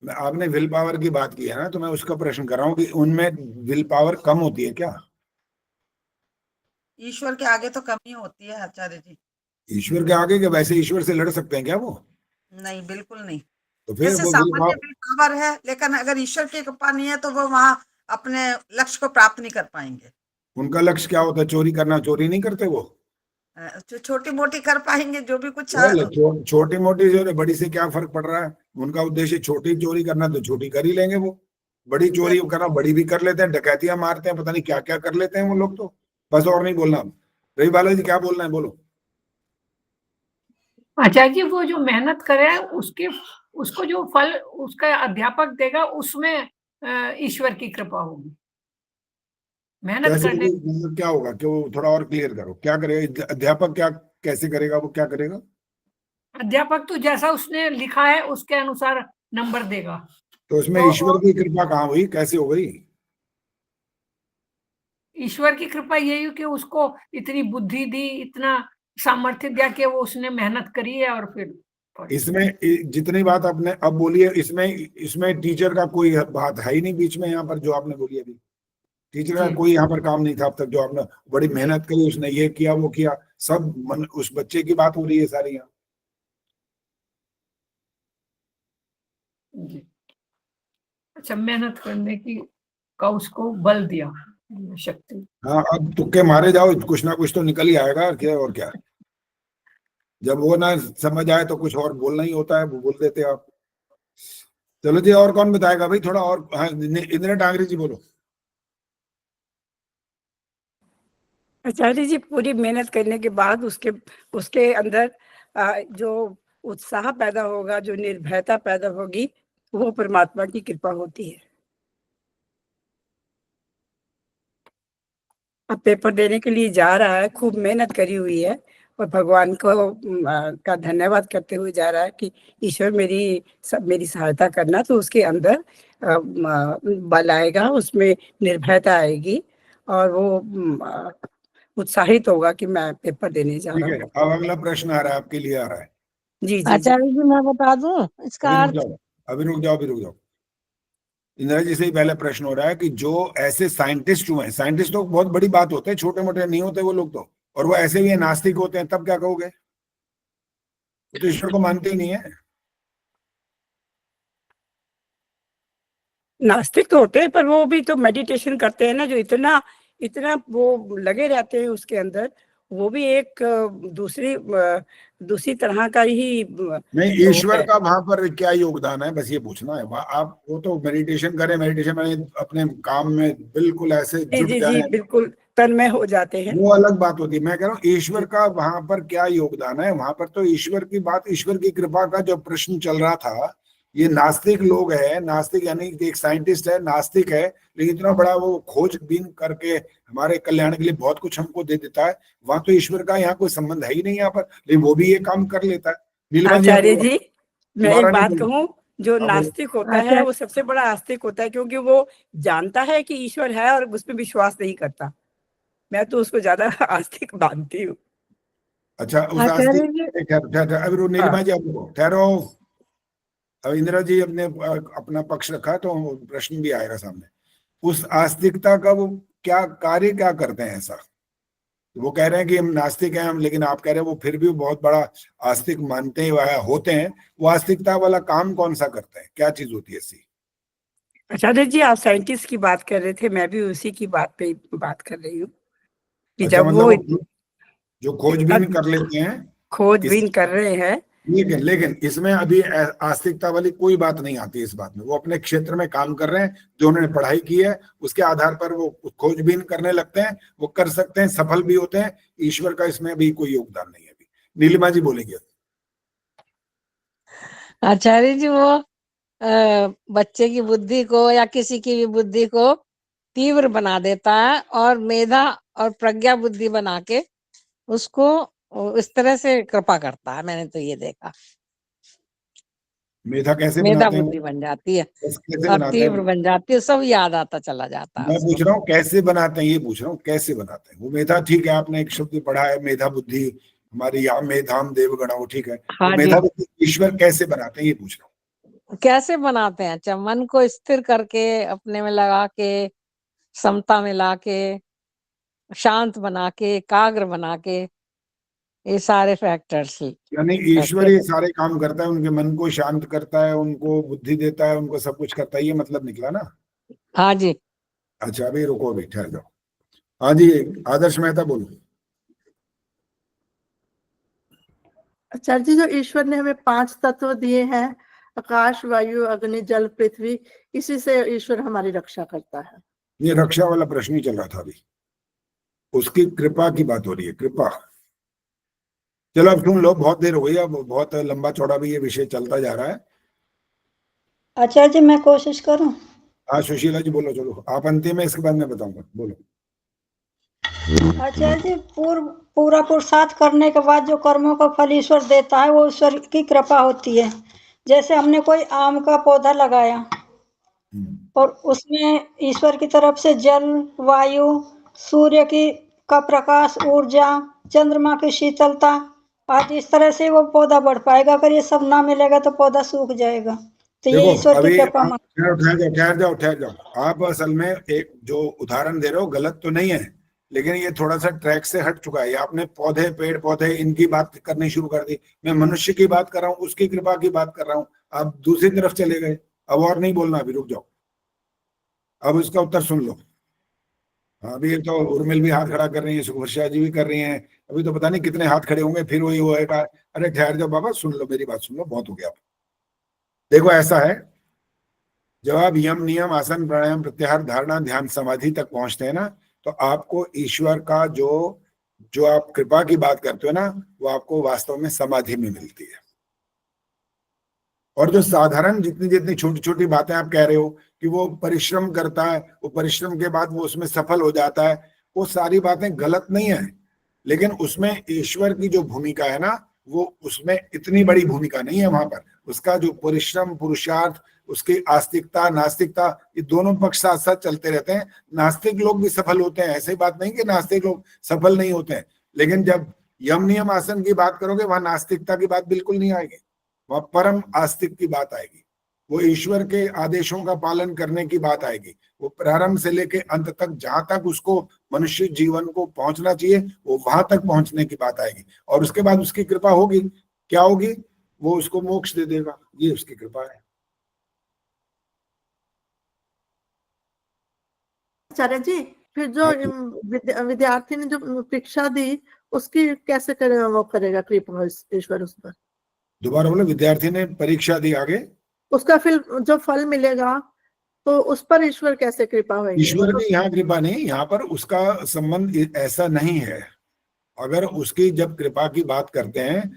आपने विल पावर की बात की है ना, तो मैं उसका प्रश्न कर रहा हूँ कि उनमें विल पावर कम होती है क्या? ईश्वर के आगे तो कमी होती है आचार्य जी। ईश्वर के आगे क्या वैसे ईश्वर से लड़ सकते हैं क्या वो? नहीं, बिल्कुल नहीं। तो फिर जैसे वो सामान्य विल पावर है, लेकिन अगर ईश्वर की कृपा नहीं है तो वो वहां अपने लक्ष्य को प्राप्त नहीं कर पाएंगे। उनका लक्ष्य क्या होता है? चोरी करना? चोरी नहीं करते वो? जो छोटी मोटी कर पाएंगे, जो भी कुछ छोटी मोटी जो बड़ी से क्या फर्क पड़ रहा है? उनका उद्देश्य छोटी चोरी करना, तो छोटी कर ही लेंगे वो। बड़ी चोरी करना बड़ी भी कर लेते हैं, डकैतियां मारते हैं, पता नहीं क्या क्या कर लेते हैं वो लोग तो। बस और नहीं बोलना। रवि बालाजी क्या बोलना है, बोलो। आचार्य जी, वो जो मेहनत करे उसको जो फल उसका अध्यापक देगा, उसमें ईश्वर की कृपा होगी। मेहनत करने मतलब क्या होगा कि वो थोड़ा और क्लियर करो, क्या करेगा अध्यापक? क्या कैसे करेगा वो? क्या करेगा अध्यापक? तो जैसा उसने लिखा है उसके अनुसार नंबर देगा। तो उसमें ईश्वर की कृपा कहाँ हुई, कैसे हो गई? ईश्वर की कृपा यही है कि उसको इतनी बुद्धि दी, इतना सामर्थ्य दिया कि वो उसने मेहनत करी है और फिर इसमें जितनी बात आपने अब बोली है, इसमें टीचर का कोई बात है ही नहीं बीच में। यहाँ पर जो आपने बोली अभी, टीचर का कोई यहाँ पर काम नहीं था अब तक। जो आपने बड़ी मेहनत करी, उसने ये किया वो किया, सब उस बच्चे की बात हो रही है सारी यहाँ। अच्छा, मेहनत करने की का उसको बल दिया, शक्ति। हाँ, अब तुक्के मारे जाओ, कुछ ना कुछ तो निकल ही आएगा, क्या और क्या। जब वो ना समझ आए तो कुछ और बोलना ही होता है, वो बोल देते आप। चलो जी, और कौन बताएगा भाई थोड़ा और? हाँ, इंदिरा डांगरी जी बोलो। आचार्य जी, पूरी मेहनत करने के बाद उसके अंदर जो उत्साह पैदा होगा, जो निर्भयता पैदा होगी, वो परमात्मा की कृपा होती है। अब पेपर देने के लिए जा रहा है, खूब मेहनत करी हुई है, और भगवान को का धन्यवाद करते हुए जा रहा है कि ईश्वर मेरी सहायता करना। तो उसके अंदर बल आएगा, उसमें निर्भयता आएगी, और वो उत्साहित होगा कि मैं पेपर देने जा रहा हूँ। अब अगला प्रश्न आ रहा है, आपके लिए आ रहा है। जी जी आचार्य जी, मैं बता दूं इसका अर्थ? अभी रुक जाओ। इंदिरा जी से ही पहले प्रश्न हो रहा है कि जो ऐसे साइंटिस्ट हुए हैं, साइंटिस्ट तो बहुत बड़ी बात होते हैं, छोटे मोटे नहीं होते वो लोग तो, और वो ऐसे भी नास्तिक होते हैं, तब क्या कहोगे? वो तो ईश्वर को मानते ही नहीं है। नास्तिक तो होते हैं, पर वो भी तो मेडिटेशन करते हैं ना, जो इतना वो लगे रहते हैं उसके अंदर, वो भी एक दूसरी तरह का ही नहीं, ईश्वर का वहां पर क्या योगदान है, बस ये पूछना है। आप वो तो मेडिटेशन करें, मेडिटेशन में अपने काम में बिल्कुल ऐसे जुट जाएं, बिल्कुल तन्मय हो जाते हैं, वो अलग बात होती है। मैं कह रहा हूँ ईश्वर का वहां पर क्या योगदान है। वहां पर तो ईश्वर की बात, ईश्वर की कृपा का जो प्रश्न चल रहा था, ये नास्तिक लोग है, नास्तिक यानी एक साइंटिस्ट है, नास्तिक है, लेकिन इतना बड़ा वो खोजबीन करके हमारे कल्याण के लिए बहुत कुछ हमको दे देता है। वहां तो ईश्वर का यहाँ कोई संबंध है ही नहीं यहाँ पर, लेकिन वो भी ये काम कर लेता है। आचार्य जी, मैं एक बात कहूँ, जो नास्तिक होता है वो सबसे बड़ा आस्तिक होता है, क्योंकि वो जानता है कि ईश्वर है और उसमें विश्वास नहीं करता। मैं तो उसको ज्यादा आस्तिक मानती हूँ। अच्छा, उस आस्तिक अभी नीलिमा जी आप ठहरो। अब इंदिरा जी अपना पक्ष रखा तो प्रश्न भी आएगा सामने। उस आस्तिकता का वो क्या कार्य क्या करते हैं ऐसा? वो कह रहे हैं कि हम नास्तिक हैं हम, लेकिन आप कह रहे हैं वो फिर भी बहुत बड़ा आस्तिक मानते हैं, होते हैं। वो आस्तिकता वाला काम कौन सा करते हैं, क्या चीज होती है ऐसी? आचार्य जी, आप साइंटिस्ट की बात कर रहे थे, मैं भी उसी की बात पे बात कर रही हूँ कि अच्छा, जब वो जो खोजबीन कर लेते हैं, खोजबीन कर रहे हैं, लेकिन इसमें अभी आस्तिकता वाली कोई बात नहीं आती इस बात में। वो अपने क्षेत्र में काम कर रहे हैं, जो उन्होंने पढ़ाई की है उसके आधार पर वो खोजबीन करने लगते हैं, वो कर सकते हैं, सफल भी होते हैं। ईश्वर का इसमें भी कोई योगदान नहीं है। अभी नीलिमा जी बोलेंगे। आचार्य जी, वो बच्चे की बुद्धि को या किसी की भी बुद्धि को तीव्र बना देता है, और मेधा और प्रज्ञा बुद्धि बना के उसको इस तरह से कृपा करता है। मैंने तो ये देखा। मेधा कैसे मेधा बनाते हैं? बुद्धि बन जाती है कैसे और बनाते तीव्र हैं? बन जाती है, सब याद आता चला जाता है। मैं पूछ रहा हूँ कैसे बनाते हैं, ये पूछ रहा हूँ कैसे बनाते हैं। वो मेधा ठीक है, आपने एक शब्द पढ़ा है मेधा बुद्धि, हमारी यहाँ मेधाम देवगण, वो ठीक है। हाँ, मेधा बुद्धि ईश्वर कैसे बनाते हैं, ये पूछ रहा हूँ। कैसे बनाते हैं? अच्छा, मन को स्थिर करके, अपने में लगा के, समता में ला के, शांत बना के, एकाग्र बना के, ये सारे फैक्टर्स ही। यानी ईश्वर ये सारे काम करता है, उनके मन को शांत करता है, उनको बुद्धि देता है, उनको सब कुछ करता है, ये मतलब निकला ना? हाँ जी। अच्छा, अभी रुको, अभी ठहर जाओ। हाँ जी, आदर्श मेहता बोलो। आचार्य जी, जो ईश्वर ने हमें 5 तत्व दिए हैं, आकाश, वायु, अग्नि, जल, पृथ्वी, इसी से ईश्वर हमारी रक्षा करता है। ये रक्षा वाला प्रश्न ही चल रहा था अभी, उसकी कृपा की बात हो रही है, कृपा। चलो अब सुन लो, बहुत देर हो गई, अब बहुत लंबा चौड़ा भी ये विषय चलता जा रहा है। आचार्य जी, मैं कोशिश करूं? हाँ सुशीला जी बोलो। चलो आप अंतिम में, इसके बाद मैं बताऊंगा, बोलो। आचार्य जी, पूरा पुरुषार्थ करने के बाद जो कर्मों का फल ईश्वर देता है, वो ईश्वर की कृपा होती है। जैसे हमने कोई आम का पौधा लगाया और उसमें ईश्वर की तरफ से जल, वायु, सूर्य का प्रकाश, ऊर्जा, चंद्रमा की शीतलता आज इस तरह से वो पौधा बढ़ पाएगा, अगर ये सब ना मिलेगा तो पौधा सूख जाएगा। तो ये देखो ईश्वर की अभी कृपा आप ठहर जाओ। आप असल में एक जो उदाहरण दे रहे हो गलत तो नहीं है, लेकिन ये थोड़ा सा ट्रैक से हट चुका है। आपने पौधे, पेड़ पौधे, इनकी बात करनी शुरू कर दी। मैं मनुष्य की बात कर रहा हूँ, उसकी कृपा की बात कर रहा हूँ। आप दूसरी तरफ चले गए। अब और नहीं बोलना, अभी रुक जाओ, अब इसका उत्तर सुन लो। हाँ, अभी तो उर्मिल भी हाथ खड़ा कर रही है, सुखवर्षा जी भी कर रही हैं, अभी तो पता नहीं कितने हाथ खड़े होंगे, फिर वही होएगा। अरे ठहर जाओ बाबा, सुन लो मेरी बात, सुन लो, बहुत हो गया। देखो ऐसा है, जब आप यम, नियम, आसन, प्राणायाम, प्रत्याहार, धारणा, ध्यान, समाधि तक पहुंचते हैं ना, तो आपको ईश्वर का जो आप कृपा की बात करते हो ना, वो आपको वास्तव में समाधि में मिलती है। और जो साधारण जितनी जितनी छोटी छोटी बातें आप कह रहे हो कि वो परिश्रम करता है, वो परिश्रम के बाद वो उसमें सफल हो जाता है, वो सारी बातें गलत नहीं है, लेकिन उसमें ईश्वर की जो भूमिका है ना, वो उसमें इतनी बड़ी भूमिका नहीं है। वहां पर उसका जो परिश्रम, पुरुषार्थ, उसकी आस्तिकता, नास्तिकता, ये दोनों पक्ष साथ साथ चलते रहते हैं। नास्तिक लोग भी सफल होते हैं, ऐसी बात नहीं कि नास्तिक लोग सफल नहीं होते हैं, लेकिन जब यम, नियम, आसन की बात करोगे, वहां नास्तिकता की बात बिल्कुल नहीं आएगी, वहां परम आस्तिक की बात आएगी। वो ईश्वर के आदेशों का पालन करने की बात आएगी। वो प्रारंभ से लेके अंत तक, जहां तक उसको मनुष्य जीवन को पहुंचना चाहिए, वो वहां तक पहुंचने की बात आएगी। और उसके बाद उसकी कृपा होगी, क्या होगी? वो उसको मोक्ष दे देगा, ये उसकी कृपा है। आचार्य जी, फिर जो विद्यार्थी ने जो परीक्षा दी, उसकी कैसे करेगा, वो करेगा कृपा ईश्वर उस पर? दोबारा बोलो, विद्यार्थी ने परीक्षा दी, आगे उसका फिर जो फल मिलेगा, तो उस पर ईश्वर कैसे कृपा होगी? ईश्वर की यहाँ कृपा नहीं, यहाँ पर उसका संबंध ऐसा नहीं है। अगर उसकी जब कृपा की बात करते हैं,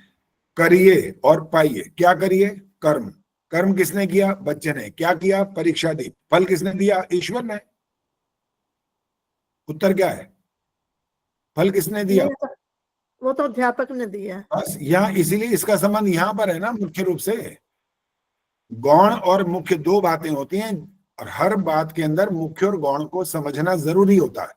करिए और पाइए, क्या करिए? कर्म। कर्म किसने किया? बच्चे ने। क्या किया? परीक्षा दी। फल किसने दिया? ईश्वर ने। उत्तर क्या है? फल किसने दिया? वो तो अध्यापक ने दिया। बस यहाँ, इसीलिए इसका संबंध यहाँ पर है ना, मुख्य रूप से। गौण और मुख्य दो बातें होती हैं, और हर बात के अंदर मुख्य और गौण को समझना जरूरी होता है।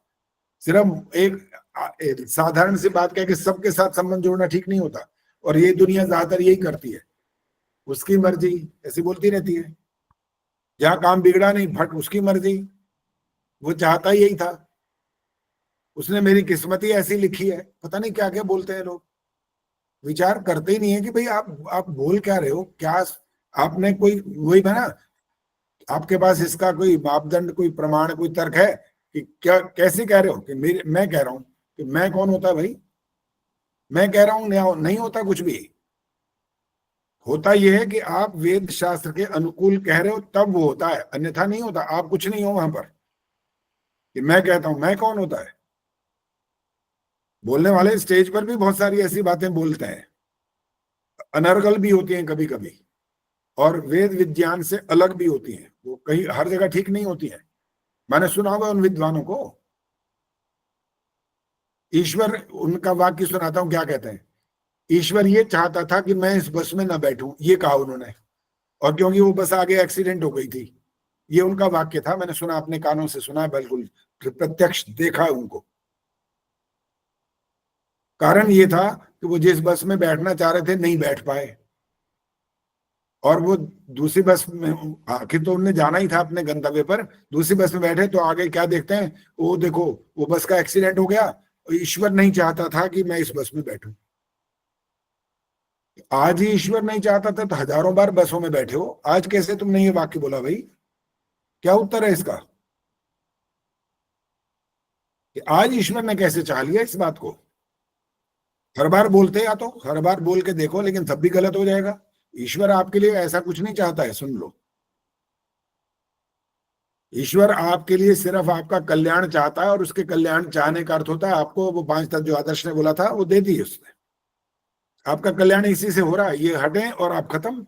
सिर्फ एक साधारण सी बात कह के सबके साथ संबंध जोड़ना ठीक नहीं होता, और ये दुनिया ज्यादातर यही करती है। उसकी मर्जी ऐसी बोलती रहती है, जहां काम बिगड़ा नहीं, फट उसकी मर्जी, वो चाहता ही यही था, उसने मेरी किस्मत ही ऐसी लिखी है, पता नहीं क्या क्या बोलते हैं लोग। विचार करते ही नहीं है कि भाई आप बोल क्या रहे हो, क्या आपने कोई, वही है ना, आपके पास इसका कोई मापदंड, कोई प्रमाण, कोई तर्क है कि क्या, कैसे कह रहे हो कि मैं कह रहा हूं कि मैं कौन होता है भाई? मैं कह रहा हूं नहीं होता कुछ भी। होता यह है कि आप वेद शास्त्र के अनुकूल कह रहे हो, तब वो होता है, अन्यथा नहीं होता। आप कुछ नहीं हो वहां पर कि मैं कहता हूं, मैं कौन होता है? बोलने वाले स्टेज पर भी बहुत सारी ऐसी बातें बोलते हैं, अनर्गल भी होती हैं कभी कभी, और वेद विज्ञान से अलग भी होती हैं, वो कहीं हर जगह ठीक नहीं होती हैं। मैंने सुना होगा उन विद्वानों को। ईश्वर, उनका वाक्य सुनाता हूं, क्या कहते हैं? ईश्वर ये चाहता था कि मैं इस बस में ना बैठूं, ये कहा उन्होंने, और क्योंकि वो बस आगे एक्सीडेंट हो गई थी। ये उनका वाक्य था, मैंने सुना, अपने कानों से सुना, बिल्कुल प्रत्यक्ष देखा उनको। कारण ये था कि वो जिस बस में बैठना चाह रहे थे नहीं बैठ पाए, और वो दूसरी बस में, आखिर तो उन्हें जाना ही था अपने गंतव्य पर, दूसरी बस में बैठे तो आगे क्या देखते हैं, वो देखो वो बस का एक्सीडेंट हो गया। ईश्वर नहीं चाहता था कि मैं इस बस में बैठूं। आज ही ईश्वर नहीं चाहता था तो हजारों बार बसों में बैठे हो, आज कैसे तुमने ये वाक्य बोला भाई? क्या उत्तर है इसका कि आज ईश्वर ने कैसे चाह लिया इस बात को? हर बार बोलते, या तो हर बार बोल के देखो, लेकिन तब भी गलत हो जाएगा। ईश्वर आपके लिए ऐसा कुछ नहीं चाहता है, सुन लो। ईश्वर आपके लिए सिर्फ आपका कल्याण चाहता है, और उसके कल्याण चाहने का अर्थ होता है आपको वो 5 तत्व जो आदर्श ने बोला था वो दे दी उसने। आपका कल्याण इसी से हो रहा है। ये हटें और आप खत्म,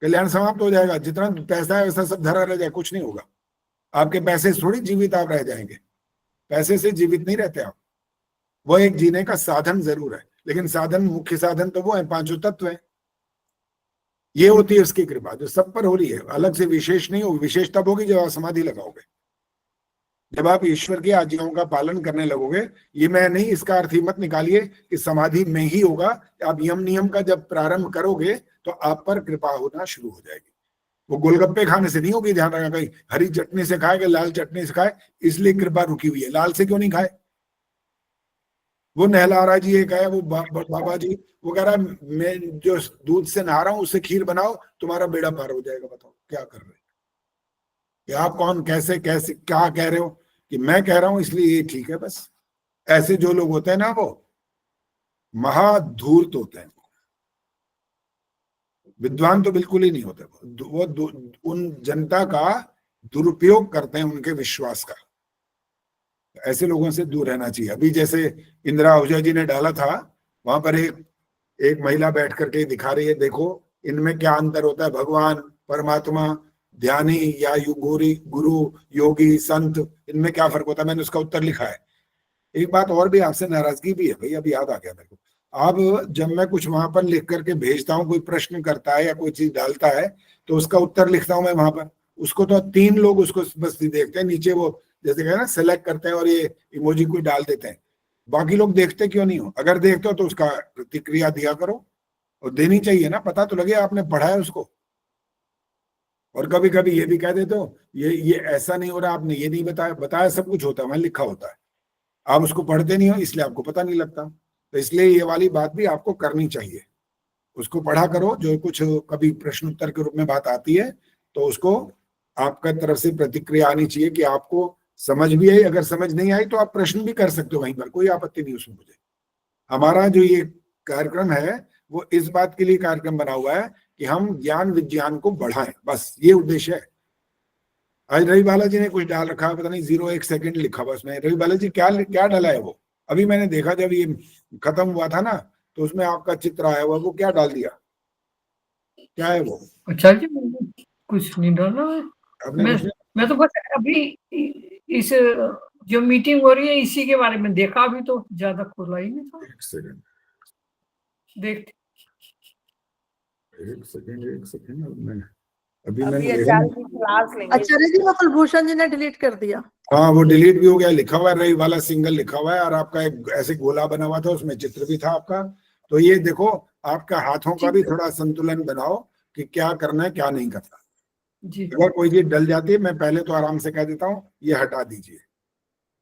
कल्याण समाप्त हो जाएगा। जितना पैसा है वैसा सब धरा रह जाए, कुछ नहीं होगा। आपके पैसे थोड़ी जीवित आप रह जाएंगे, पैसे से जीवित नहीं रहते आप। वो एक जीने का साधन जरूर है, लेकिन साधन, मुख्य साधन तो वो है, 5 तत्व है। ये होती है उसकी कृपा जो सब पर हो रही है, अलग से विशेष नहीं होगी। विशेष तब होगी जब आप समाधि लगाओगे, जब आप ईश्वर की आज्ञाओं का पालन करने लगोगे, ये मैं नहीं, इसका अर्थ ही मत निकालिए कि समाधि में ही होगा। आप यम नियम का जब प्रारंभ करोगे तो आप पर कृपा होना शुरू हो जाएगी। वो गोलगप्पे खाने से नहीं होगी, ध्यान रखना। कहीं हरी चटनी से खाए कि लाल चटनी से खाए, इसलिए कृपा रुकी हुई है। लाल से क्यों नहीं खाए? वो नहला जी एक है, वो बाबा जी वो कह रहा है मैं जो दूध से नहा रहा हूं उससे खीर बनाओ, तुम्हारा बेड़ा पार हो जाएगा। बताओ क्या कर रहे हो? आप कौन, कैसे कैसे क्या कह रहे हो कि मैं कह रहा हूं इसलिए ये ठीक है? बस ऐसे जो लोग होते हैं ना, वो महाधूर्त होते हैं। विद्वान तो बिल्कुल ही नहीं होते। वो उन जनता का दुरुपयोग करते हैं, उनके विश्वास का। ऐसे लोगों से दूर रहना चाहिए। अभी जैसे इंदिरा आहूजा जी ने डाला था, वहां पर एक महिला बैठ करके दिखा रही है, देखो इनमें क्या अंतर होता है, भगवान, परमात्मा, ध्यानी या गुरु, योगी, संत, इनमें क्या फर्क होता है। मैंने उसका उत्तर लिखा है। एक बात और भी आपसे नाराजगी भी है भाई, अभी याद आ गया मेरे को। अब जब मैं कुछ वहां पर लिख करके भेजता हूँ, कोई प्रश्न करता है या कोई चीज डालता है, तो उसका उत्तर लिखता हूँ मैं वहां पर। उसको तो 3 लोग उसको बस देखते हैं, नीचे वो जैसे कहे ना सेलेक्ट करते हैं और ये इमोजी को डाल देते हैं। बाकी लोग देखते क्यों नहीं हो? अगर देखते हो तो उसका प्रतिक्रिया दिया करो, और देनी चाहिए ना, पता तो लगे आपने पढ़ा है उसको। और कभी कभी ये भी कह देते हो ये ऐसा नहीं हो रहा, आपने ये नहीं बताया सब कुछ होता है, वहां लिखा होता है, आप उसको पढ़ते नहीं हो इसलिए आपको पता नहीं लगता। तो इसलिए ये वाली बात भी आपको करनी चाहिए, उसको पढ़ा करो। जो कुछ कभी प्रश्न उत्तर के रूप में बात आती है तो उसको आपका तरफ से प्रतिक्रिया आनी चाहिए कि आपको समझ भी आई। अगर समझ नहीं आई तो आप प्रश्न भी कर सकते हो वहीं पर, कोई आपत्ति नहीं उसमें मुझे। हमारा जो ये कार्यक्रम है वो इस बात के लिए कार्यक्रम बना हुआ है कि हम ज्ञान विज्ञान को बढ़ाएं, बस ये उद्देश्य है। आज रवि बालाजी ने कुछ डाल रखा है, पता नहीं 0.1 सेकंड लिखा हुआ उसमें। रवि बालाजी क्या डाला है वो? अभी मैंने देखा जब ये खत्म हुआ था ना, तो उसमें आपका चित्र आया हुआ, वो क्या डाल दिया? क्या है वो? अच्छा जी, कुछ नहीं डाला है। मैं तो बस अभी इस जो मीटिंग हो रही है इसी के बारे में देखा, अभी तो ज्यादा खुला ही नहीं था। एक सेकंड मैंने आचार्य जी वो कुलभूषण जी ने डिलीट कर दिया। हाँ वो डिलीट भी हो गया, लिखा हुआ है रवि वाला सिंगल लिखा हुआ है, और आपका एक ऐसे गोला बना हुआ था, उसमें चित्र भी था आपका। तो ये देखो, आपका हाथों का भी थोड़ा संतुलन बनाओ कि क्या करना है क्या नहीं करना। अगर कोई चीज डल जाती है, मैं पहले तो आराम से कह देता हूँ ये हटा दीजिए।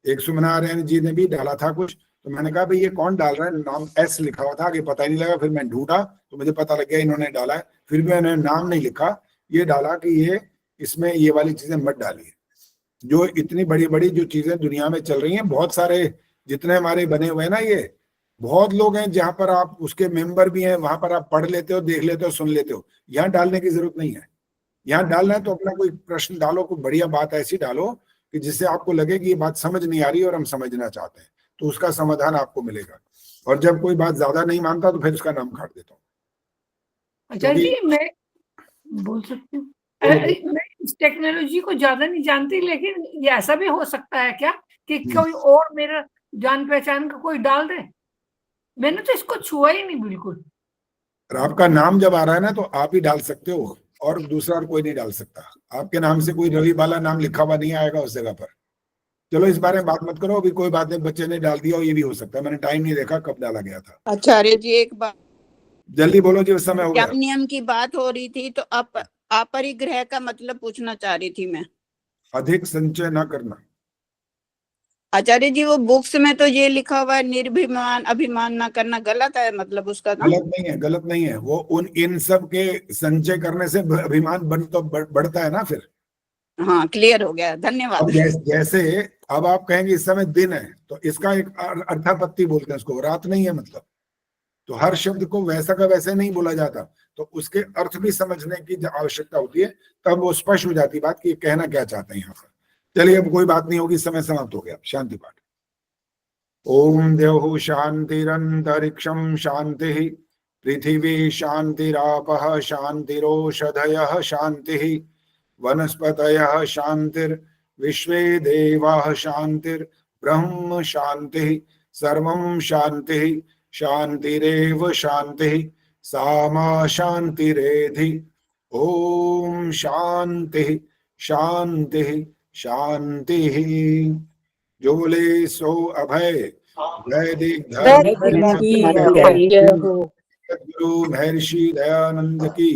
एक सुमना आर्यन जी ने भी डाला था कुछ, तो मैंने कहा भाई ये कौन डाल रहा है, नाम एस लिखा हुआ था, आगे पता ही नहीं लगा। फिर मैं ढूंढा तो मुझे पता लग गया इन्होंने डाला है। फिर भी मैंने नाम नहीं लिखा, ये डाला कि ये इसमें ये वाली चीजें मत डालिए। जो इतनी बड़ी बड़ी जो चीजें दुनिया में चल रही हैं, बहुत सारे जितने हमारे बने हुए हैं ना, ये बहुत लोग हैं जहां पर आप उसके मेंबर भी हैं, वहां पर आप पढ़ लेते हो, देख लेते हो, सुन लेते हो। यहाँ डालने की जरूरत नहीं है। यहाँ डालना है तो अपना कोई प्रश्न डालो, कोई बढ़िया बात ऐसी डालो कि जिससे आपको लगे कि ये बात समझ नहीं आ रही और हम समझना चाहते हैं, तो उसका समाधान आपको मिलेगा। और जब कोई बात ज्यादा नहीं मानता तो फिर उसका नाम काट देता हूँ। अच्छा जी, मैं बोल सकती हूँ, मैं इस टेक्नोलॉजी को ज्यादा नहीं जानती, लेकिन ये ऐसा भी हो सकता है क्या कि कोई और मेरा जान पहचान का कोई डाल दे? मैंने तो इसको छुआ ही नहीं बिल्कुल। आपका नाम जब आ रहा है ना, तो आप ही डाल सकते हो, और दूसरा और कोई नहीं डाल सकता। आपके नाम से कोई रवि बाला नाम लिखा हुआ नहीं आएगा उस जगह पर। चलो इस बारे में बात मत करो, अभी कोई बात नहीं, बच्चे ने डाल दिया, और ये भी हो सकता है, मैंने टाइम नहीं देखा कब डाला गया था। आचार्य जी एक बात, जल्दी बोलो जी, उस समय हो गया। यम नियम की बात हो रही थी, तो अपरिग्रह का मतलब पूछना चाह रही थी मैं। अधिक संचय न करना। आचार्य जी वो बुक्स में तो ये लिखा हुआ है निर्भिमान अभिमान ना करना, गलत है मतलब उसका? गलत नहीं है, गलत नहीं है। वो इन सब के संचय करने से अभिमान बढ़ता है ना फिर। हाँ क्लियर हो गया, धन्यवाद। जैसे अब आप कहेंगे इस समय दिन है, तो इसका एक अर्थापत्ति बोलते हैं उसको, रात नहीं है मतलब। तो हर शब्द को वैसा का वैसे नहीं बोला जाता, तो उसके अर्थ भी समझने की आवश्यकता होती है, तब वो स्पष्ट हो जाती बात कि ये कहना क्या चाहते हैं यहाँ पर। चलिए अब कोई बात नहीं होगी, समय समाप्त हो गया। शांति पाठ। ओम देव शांतिरंतरिक्षम शांति, पृथिवी शांतिरापः शांतिरोषधयः शांति, वनस्पतयः शांतिर, विश्वे देवाः शांतिर, ब्रह्म शांति, सर्वं शांति, शांतिरेव शांति, सामा शांतिरेधि। ओम शांति शांति शांति ही। जो बोले सो अभय वैदिक धर्म सद्गुरु महर्षि दयानंद की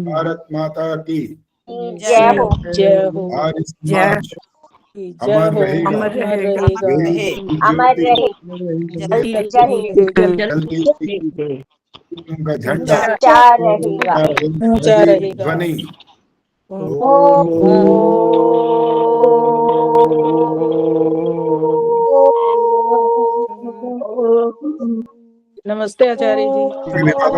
भारत माता की आर्य समाज अमर रहेगा, उनका झंडा ध्वनि। नमस्ते आचार्य जी। धन्यवाद।